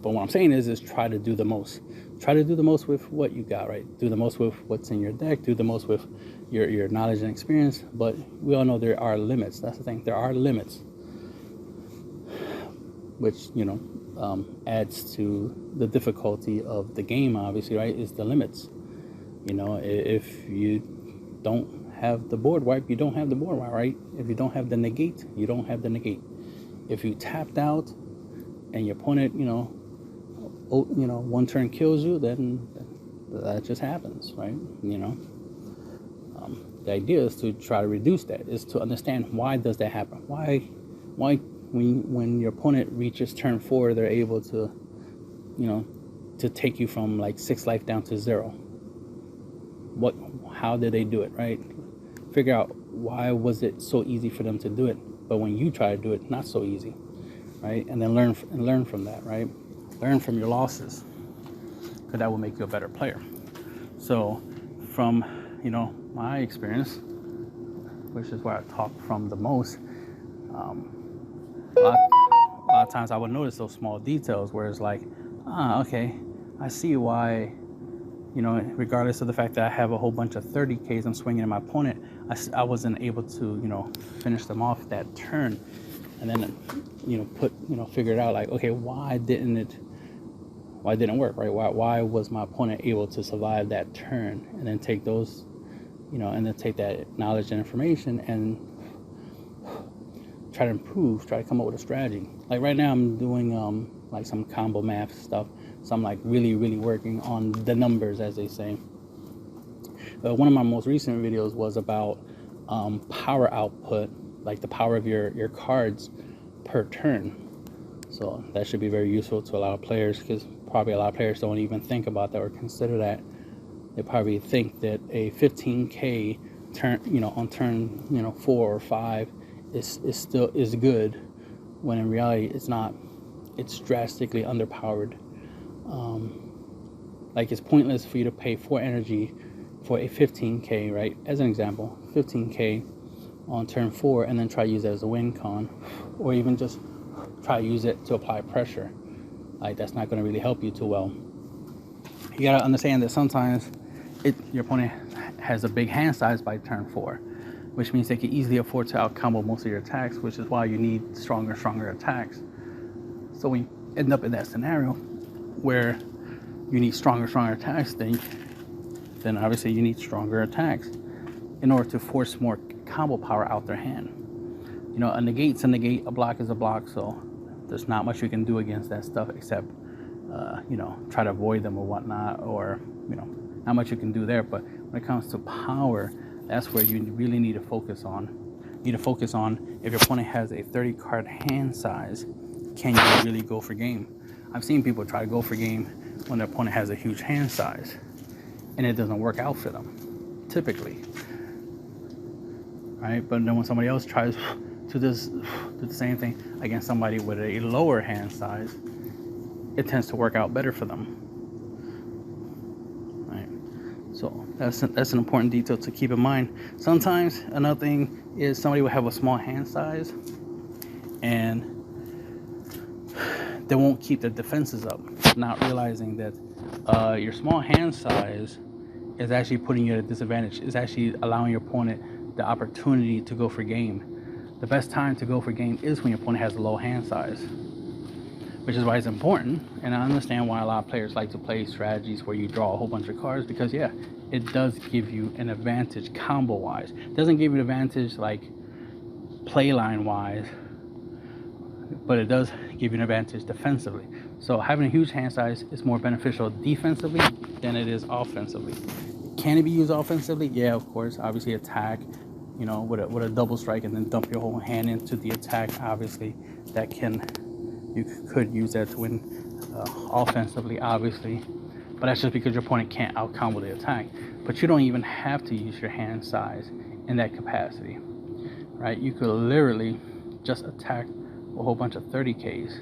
But what I'm saying is try to do the most. Try to do the most with what you got, right? Do the most with what's in your deck. Do the most with your knowledge and experience. But we all know there are limits. That's the thing. There are limits, which, you know, adds to the difficulty of the game, obviously, right? Is the limits. You know, if you don't have the board wipe, you don't have the board wipe, right? If you don't have the negate, you don't have the negate. If you tapped out and your opponent, you know, one turn kills you, then that just happens, right? You know, the idea is to try to reduce that, is to understand why does that happen? Why when your opponent reaches turn 4, they're able to, you know, to take you from like 6 life down to 0. How did they do it, right? Figure out why was it so easy for them to do it, but when you try to do it, not so easy, right? And then learn from that, right? Learn from your losses, because that will make you a better player. So from, you know, my experience, which is where I talk from the most, a lot of times I would notice those small details where it's like, okay, I see why, you know, regardless of the fact that I have a whole bunch of 30Ks I'm swinging at my opponent, I wasn't able to, you know, finish them off that turn. And then, you know, figure it out, like, okay, why didn't it work, right? Why was my opponent able to survive that turn? And then take those, you know, and then take that knowledge and information and try to improve, try to come up with a strategy. Like right now I'm doing like some combo math stuff. So I'm like really working on the numbers, as they say. One of my most recent videos was about power output, like the power of your cards per turn. So that should be very useful to a lot of players, because probably a lot of players don't even think about that or consider that. They probably think that a 15K turn, you know, on turn, you know, 4 or 5 is good, when in reality it's not. It's drastically underpowered. Like, it's pointless for you to pay 4 energy for a 15K, right? As an example, 15K on turn 4, and then try to use it as a win con, or even just try to use it to apply pressure. Like, that's not going to really help you too well. You got to understand that sometimes your opponent has a big hand size by turn 4, which means they can easily afford to out-combo most of your attacks, which is why you need stronger attacks. So when you end up in that scenario where you need stronger attacks, then obviously you need stronger attacks in order to force more combo power out their hand. You know, a negate's a negate, a block is a block, so there's not much you can do against that stuff except, you know, try to avoid them or whatnot, or, you know, not much you can do there. But when it comes to power, that's where you really need to focus on. You need to focus on, if your opponent has a 30 card hand size, can you really go for game? I've seen people try to go for game when their opponent has a huge hand size, and it doesn't work out for them, typically. Right? But then when somebody else tries to do the same thing against somebody with a lower hand size, it tends to work out better for them. Right? So that's an important detail to keep in mind. Sometimes another thing is somebody will have a small hand size, and they won't keep their defenses up, not realizing that your small hand size is actually putting you at a disadvantage. It's actually allowing your opponent the opportunity to go for game. The best time to go for game is when your opponent has a low hand size, which is why it's important. And I understand why a lot of players like to play strategies where you draw a whole bunch of cards, because yeah, it does give you an advantage combo wise. It doesn't give you an advantage like play line wise, but it does give you an advantage defensively. So having a huge hand size is more beneficial defensively than it is offensively. Can it be used offensively? Yeah, of course. Obviously attack, you know, with a double strike and then dump your whole hand into the attack. Obviously you could use that to win offensively, obviously. But that's just because your opponent can't out-combo the attack. But you don't even have to use your hand size in that capacity, right? You could literally just attack a whole bunch of 30Ks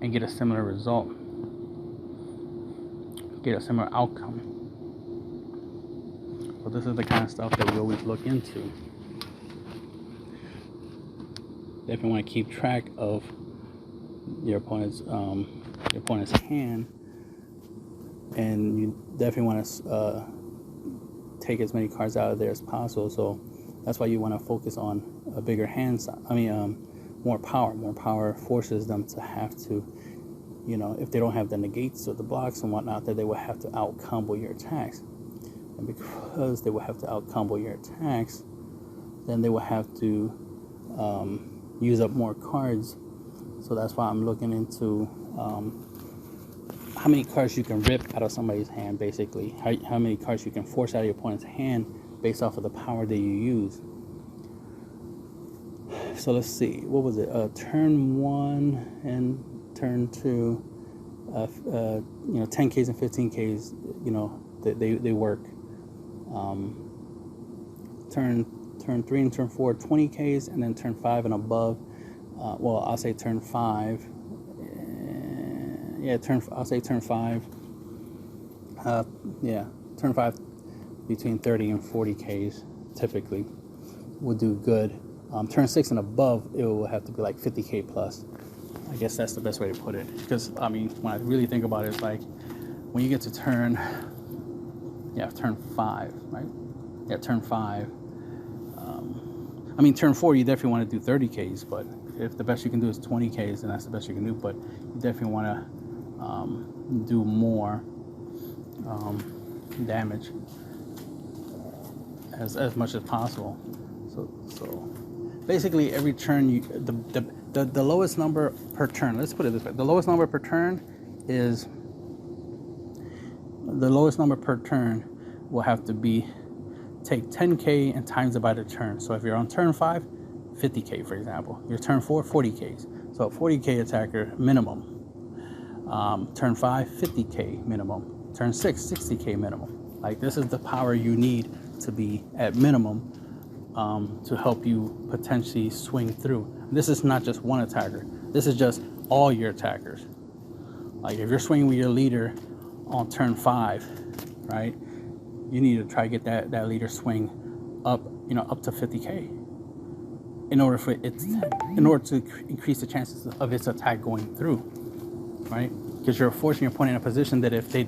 and get a similar result, get a similar outcome. So this is the kind of stuff that we always look into. definitely want to keep track of your opponent's hand, and you definitely want to take as many cards out of there as possible. So that's why you want to focus on a bigger hand size. More power. More power forces them to have to, if they don't have the negates or the blocks and whatnot, that they will have to out combo your attacks. And because they will have to out combo your attacks, then they will have to use up more cards. So that's why I'm looking into how many cards you can rip out of somebody's hand, basically. How many cards you can force out of your opponent's hand based off of the power that you use. So let's see, what was it? Turn 1 and turn 2, 10Ks and 15Ks, they work. Turn 3 and turn 4, 20Ks, and then turn 5 and above. I'll say turn 5. I'll say turn 5. Turn 5 between 30 and 40Ks typically will do good. Turn 6 and above, it will have to be like 50K plus. I guess that's the best way to put it. Because, when I really think about it, it's like when you get to turn 5, right? Yeah, turn 5. Turn 4, you definitely want to do 30Ks, but if the best you can do is 20Ks, then that's the best you can do. But you definitely want to do more damage as much as possible. So basically, every turn, the lowest number per turn. Let's put it this way: the lowest number per turn will have to be take 10K and times it by the turn. So if you're on turn 5, 50K, for example. Your turn 4, 40Ks. So a 40K attacker minimum. Turn 5, 50K minimum. Turn 6, 60K minimum. Like, this is the power you need to be at minimum to help you potentially swing through. This is not just one attacker. This is just all your attackers. Like, if you're swinging with your leader on turn 5, right, you need to try to get that leader swing up to 50K in order to increase the chances of its attack going through, right? Because you're forcing your opponent in a position that if they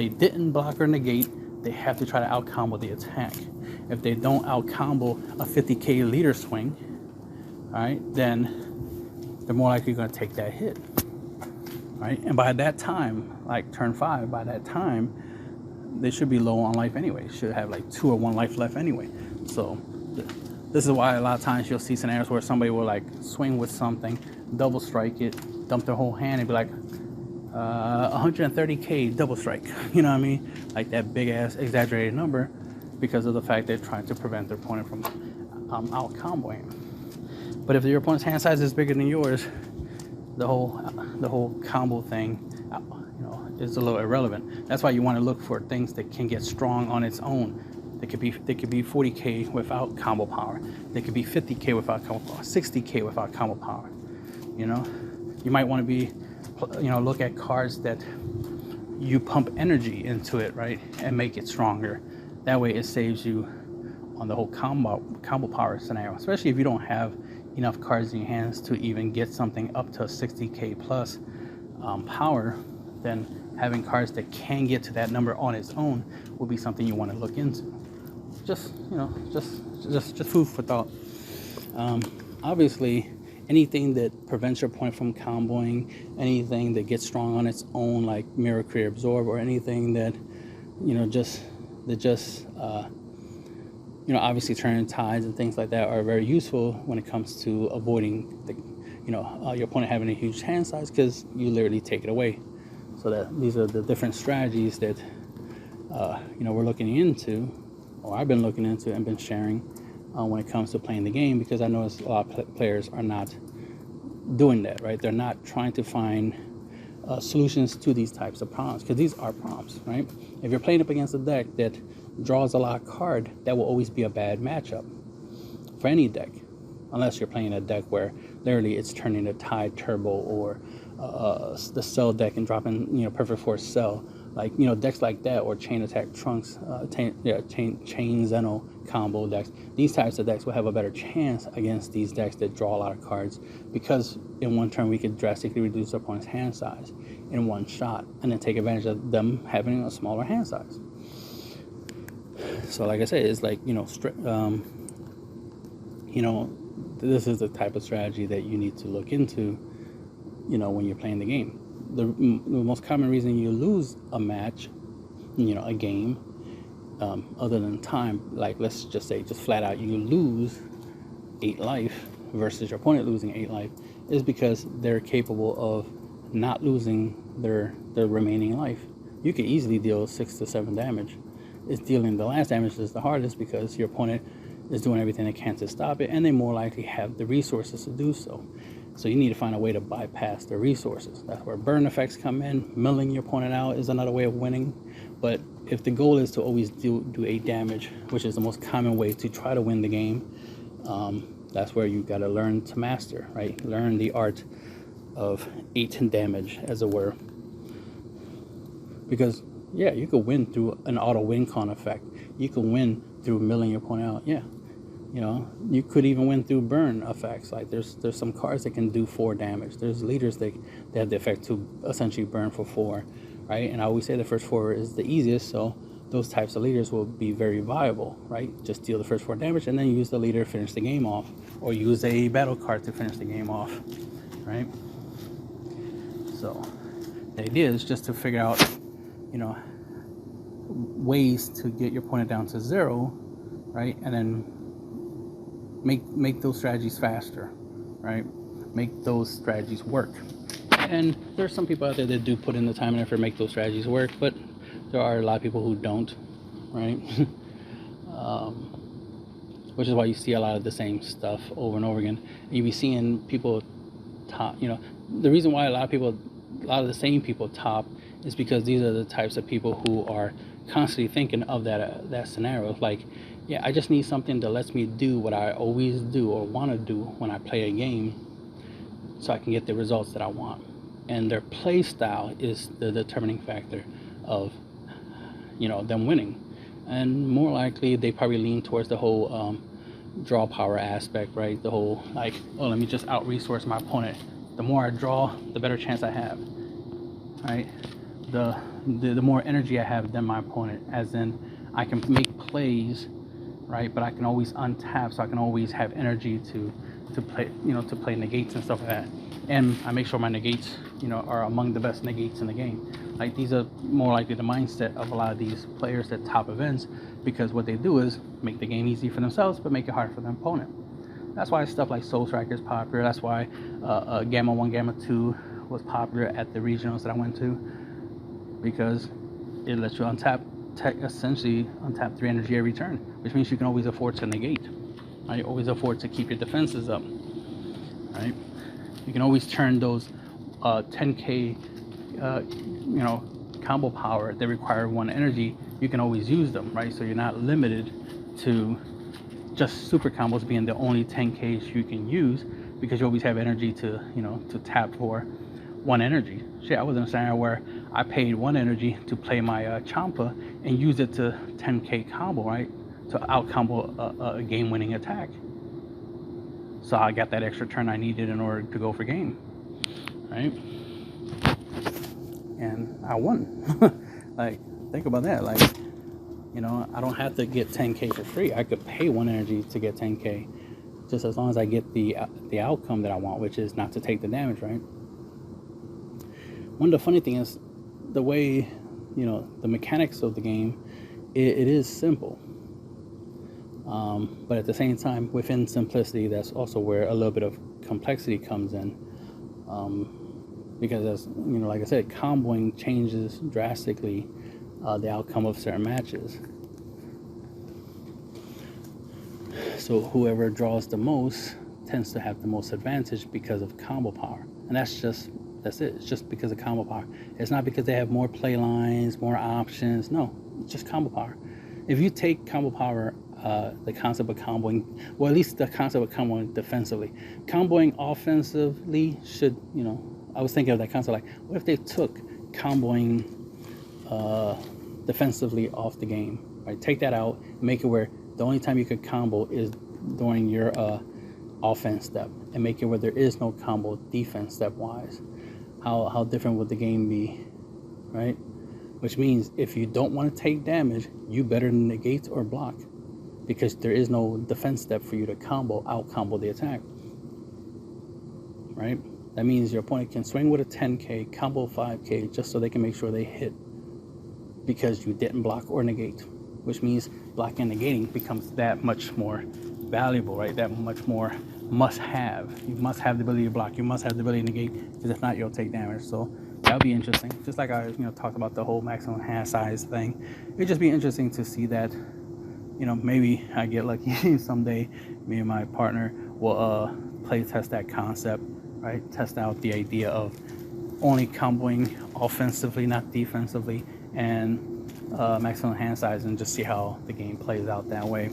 didn't block or negate, they have to try to out combo the attack. If they don't out combo a 50K leader swing, all right, then they're more likely going to take that hit, right? And by that time, like turn 5, by that time, they should be low on life anyway. Should have like 2 or 1 life left anyway. So this is why a lot of times you'll see scenarios where somebody will like swing with something, double strike it, dump their whole hand, and be like 130K double strike. You know what I mean? Like that big ass exaggerated number, because of the fact they're trying to prevent their opponent from out comboing. But if your opponent's hand size is bigger than yours, the whole combo thing, is a little irrelevant. That's why you want to look for things that can get strong on its own. They could be 40K without combo power. They could be 50K without combo power, 60K without combo power. You might want to be, look at cards that you pump energy into it, right, and make it stronger. That way, it saves you on the whole combo power scenario. Especially if you don't have enough cards in your hands to even get something up to 60K plus power, then having cards that can get to that number on its own will be something you want to look into. Just food for thought. Obviously, anything that prevents your opponent from comboing, anything that gets strong on its own, like Mirror, Create, Absorb, or anything that, obviously turning tides and things like that are very useful when it comes to avoiding your opponent having a huge hand size, because you literally take it away. So that these are the different strategies that we're looking into, or I've been looking into and been sharing when it comes to playing the game, because I notice a lot of players are not doing that, right? They're not trying to find solutions to these types of problems, because these are problems, right? If you're playing up against a deck that draws a lot of card, that will always be a bad matchup for any deck, unless you're playing a deck where literally it's turning a Tide Turbo or the Cell deck and dropping Perfect Force Cell like, decks like that, or Chain Attack Trunks, Chain Zeno combo decks. These types of decks will have a better chance against these decks that draw a lot of cards, because in one turn we could drastically reduce their opponent's hand size in one shot, and then take advantage of them having a smaller hand size. So like I said, it's like, this is the type of strategy that you need to look into, when you're playing the game. The most common reason you lose a match, a game, other than time, like let's just say, just flat out, you lose 8 life versus your opponent losing 8 life, is because they're capable of not losing their remaining life. You can easily deal 6 to 7 damage. It's dealing the last damage is the hardest, because your opponent is doing everything they can to stop it, and they more likely have the resources to do so. So you need to find a way to bypass the resources. That's where burn effects come in. Milling your opponent out is another way of winning. But if the goal is to always do 8 damage, which is the most common way to try to win the game, that's where you got to learn to master, right? Learn the art of 8 damage, as it were. Because yeah, you could win through an auto win con effect. You can win through milling your opponent out. Yeah, you could even win through burn effects. Like there's some cards that can do 4 damage. There's leaders that have the effect to essentially burn for 4, right? And I always say the first 4 is the easiest, so those types of leaders will be very viable, right? Just deal the first 4 damage and then use the leader to finish the game off, or use a battle card to finish the game off, right? So the idea is just to figure out, ways to get your opponent down to 0, right? And then make those strategies faster, right? Make those strategies work. And there's some people out there that do put in the time and effort to make those strategies work, but there are a lot of people who don't, right? Which is why you see a lot of the same stuff over and over again. And you be seeing people top, the reason why a lot of the same people top is because these are the types of people who are constantly thinking of that scenario. Like, yeah, I just need something that lets me do what I always do or want to do when I play a game, so I can get the results that I want. And their play style is the determining factor of, them winning. And more likely, they probably lean towards the whole draw power aspect, right? The whole, like, oh, let me just out-resource my opponent. The more I draw, the better chance I have, right? The more energy I have than my opponent, as in I can make plays, right? But I can always untap, so I can always have energy to play, to play negates and stuff like that. And I make sure my negates, are among the best negates in the game. Like, these are more likely the mindset of a lot of these players at top events, because what they do is make the game easy for themselves, but make it hard for their opponent. That's why stuff like Soul Striker is popular. That's why Gamma 1, Gamma 2 was popular at the regionals that I went to, because it lets you essentially untap 3 energy every turn, which means you can always afford to negate, right? Always afford to keep your defenses up, right? You can always turn those 10k, combo power that require 1 energy. You can always use them, right? So you're not limited to just super combos being the only 10Ks you can use, because you always have energy to, to tap for 1 energy. Shit, I was in a scenario where I paid 1 energy to play my Champa and use it to 10k combo, right? To out combo a game-winning attack. So I got that extra turn I needed in order to go for game, right? And I won. Like, think about that. Like, I don't have to get 10k for free. I could pay 1 energy to get 10k, just as long as I get the outcome that I want, which is not to take the damage, right? One of the funny things is the way, the mechanics of the game, it is simple. But at the same time, within simplicity, that's also where a little bit of complexity comes in. Because, as like I said, comboing changes drastically the outcome of certain matches. So whoever draws the most tends to have the most advantage because of combo power. And that's it. It's just because of combo power. It's not because they have more play lines, more options. No, it's just combo power. If you take combo power, the concept of comboing, well, at least the concept of comboing defensively. Comboing offensively should, I was thinking of that concept, like, what if they took comboing defensively off the game. Right? Take that out, make it where the only time you could combo is during your offense step, and make it where there is no combo defense step wise. How different would the game be, right? Which means if you don't want to take damage, you better negate or block, because there is no defense step for you to out combo the attack, right? That means your opponent can swing with a 10k, combo 5k, just so they can make sure they hit, because you didn't block or negate, which means blocking and negating becomes that much more valuable, right? That much more must have. You must have the ability to block. You must have the ability to negate, because if not, you'll take damage. So that'll be interesting. Just like I talked about the whole maximum hand size thing. It'd just be interesting to see that. Maybe I get lucky someday. Me and my partner will play test that concept, right? Test out the idea of only comboing offensively, not defensively, and maximum hand size, and just see how the game plays out that way.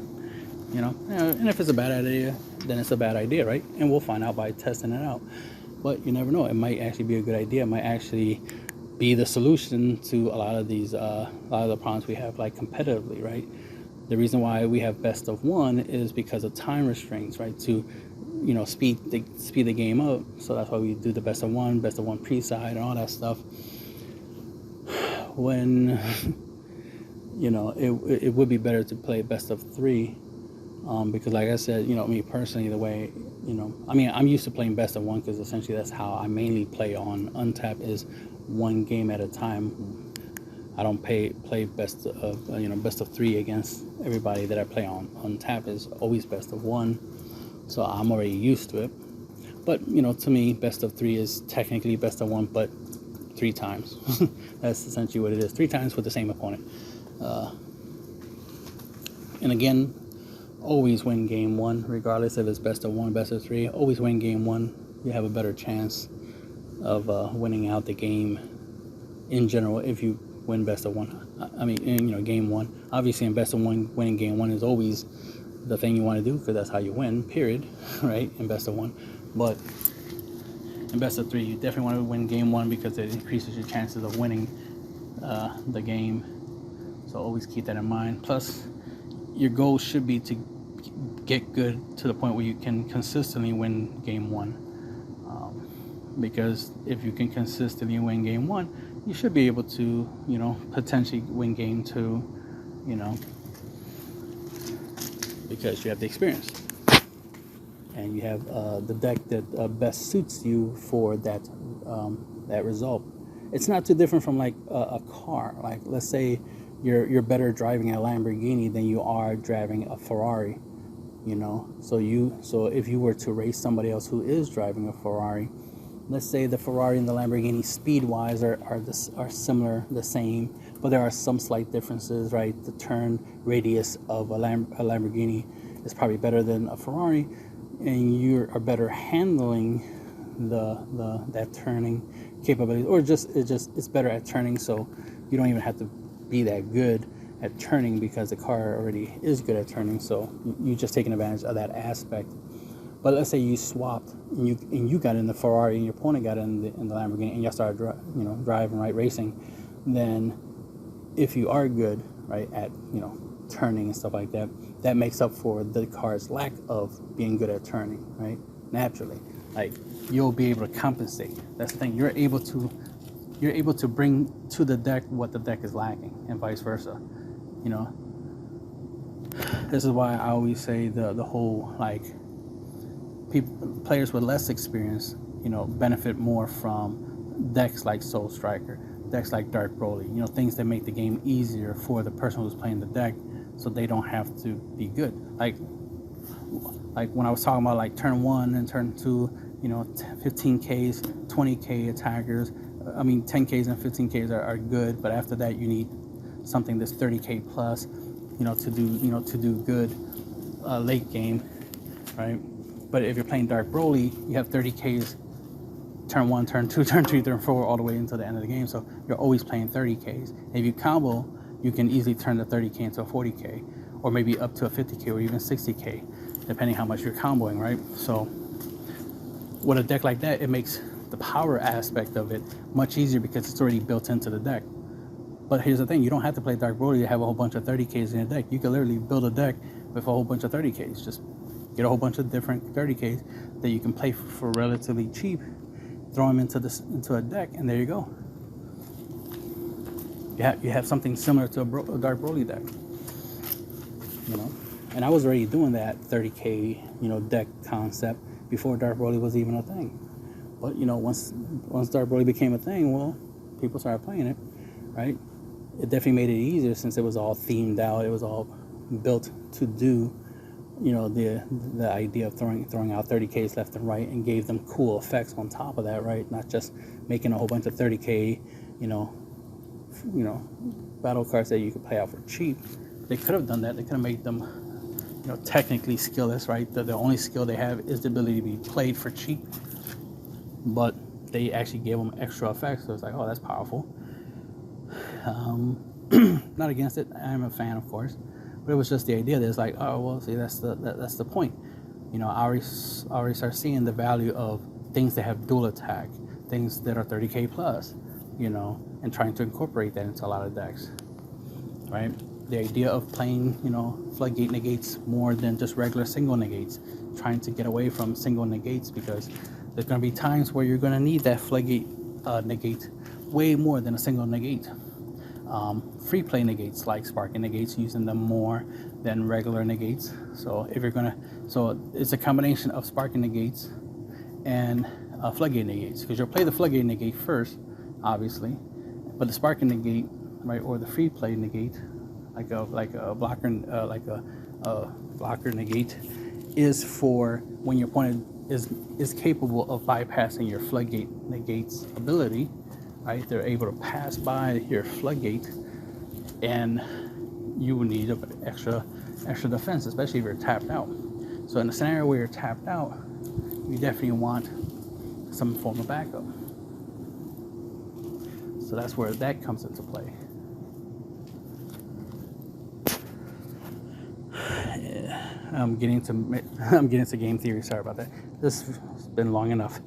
And if it's a bad idea, then it's a bad idea, right? And we'll find out by testing it out. But you never know. It might actually be a good idea. It might actually be the solution to a lot of these, a lot of the problems we have, like competitively, right? The reason why we have best of one is because of time restraints, right? To, speed the game up. So that's why we do the best of one pre-side, and all that stuff. When, it would be better to play best of three. Because like I said, me personally, the way, I'm used to playing best of one, because essentially that's how I mainly play on Untap, is one game at a time. I don't play best of three against everybody that I play on Untap. Is always best of one. So I'm already used to it. But, to me, best of three is technically best of one, but 3 times. That's essentially what it is. 3 times with the same opponent. And again, always win game 1, regardless if it's best of 1, best of 3. Always win game 1. You have a better chance of winning out the game in general if you win best of 1. Game 1. Obviously, in best of 1, winning game 1 is always the thing you want to do, because that's how you win, period, right? In best of 1. But in best of 3, you definitely want to win game 1, because it increases your chances of winning the game. So always keep that in mind. Plus, your goal should be to get good to the point where you can consistently win game 1. Because if you can consistently win game 1, you should be able to, potentially win game 2, because you have the experience. And you have the deck that best suits you for that result. It's not too different from like a car. Like, let's say you're better driving a Lamborghini than you are driving a Ferrari. So if you were to race somebody else who is driving a Ferrari, let's say the Ferrari and the Lamborghini speed-wise are similar, the same, but there are some slight differences, right? The turn radius of a Lamborghini is probably better than a Ferrari, and you are better handling that turning capability, or it's better at turning, so you don't even have to be that good at turning, because the car already is good at turning, so you're just taking advantage of that aspect. But let's say you swapped and you got in the Ferrari and your opponent got in the Lamborghini, and y'all started driving, right, racing. Then if you are good, right, at turning and stuff like that, that makes up for the car's lack of being good at turning, right? Naturally, like, you'll be able to compensate. That's the thing. You're able to bring to the deck what the deck is lacking, and vice versa. This is why I always say the whole, like, players with less experience, benefit more from decks like Soul Striker, decks like Dark Broly, things that make the game easier for the person who's playing the deck, so they don't have to be good. Like when I was talking about like turn 1 and turn 2, 15Ks, 20K attackers. 10Ks and 15Ks are good, but after that you need something that's 30K plus, to do good late game, right? But if you're playing Dark Broly, you have 30Ks turn 1, turn 2, turn 3, turn 4, all the way until the end of the game. So you're always playing 30Ks. If you combo, you can easily turn the 30K into a 40K, or maybe up to a 50K or even 60K, depending how much you're comboing, right? So with a deck like that, it makes the power aspect of it much easier, because it's already built into the deck. But here's the thing, you don't have to play Dark Broly to have a whole bunch of 30Ks in your deck. You can literally build a deck with a whole bunch of 30Ks. Just get a whole bunch of different 30Ks that you can play for relatively cheap, throw them into a deck, and there you go. You have something similar to a Dark Broly deck, you know. And I was already doing that 30K, deck concept before Dark Broly was even a thing. But once Dark Broly became a thing, well, people started playing it, right? It definitely made it easier since it was all themed out. It was all built to do, the idea of throwing out 30Ks left and right, and gave them cool effects on top of that, right? Not just making a whole bunch of 30K, battle cards that you could play out for cheap. They could have done that. They could have made them, technically skillless, right? The only skill they have is the ability to be played for cheap. But they actually gave them extra effects, so it's like, oh, that's powerful. Not against it. I'm a fan, of course, but it was just the idea that it's like, oh, well, see, that's the point. I already start seeing the value of things that have dual attack, things that are 30K plus, and trying to incorporate that into a lot of decks, right? The idea of playing, floodgate negates more than just regular single negates, trying to get away from single negates, because there's going to be times where you're going to need that floodgate negate way more than a single negate. Free play negates, like sparking negates, using them more than regular negates. So it's a combination of sparking negates and floodgate negates, because you'll play the floodgate negate first, obviously, but the sparking negate, right, or the free play negate, like a blocker negate, is for when your opponent is capable of bypassing your floodgate negate's ability, right? They're able to pass by your floodgate, and you will need extra defense, especially if you're tapped out. So in a scenario where you're tapped out, you definitely want some form of backup. So that's where that comes into play. I'm getting into game theory. Sorry about that. This has been long enough.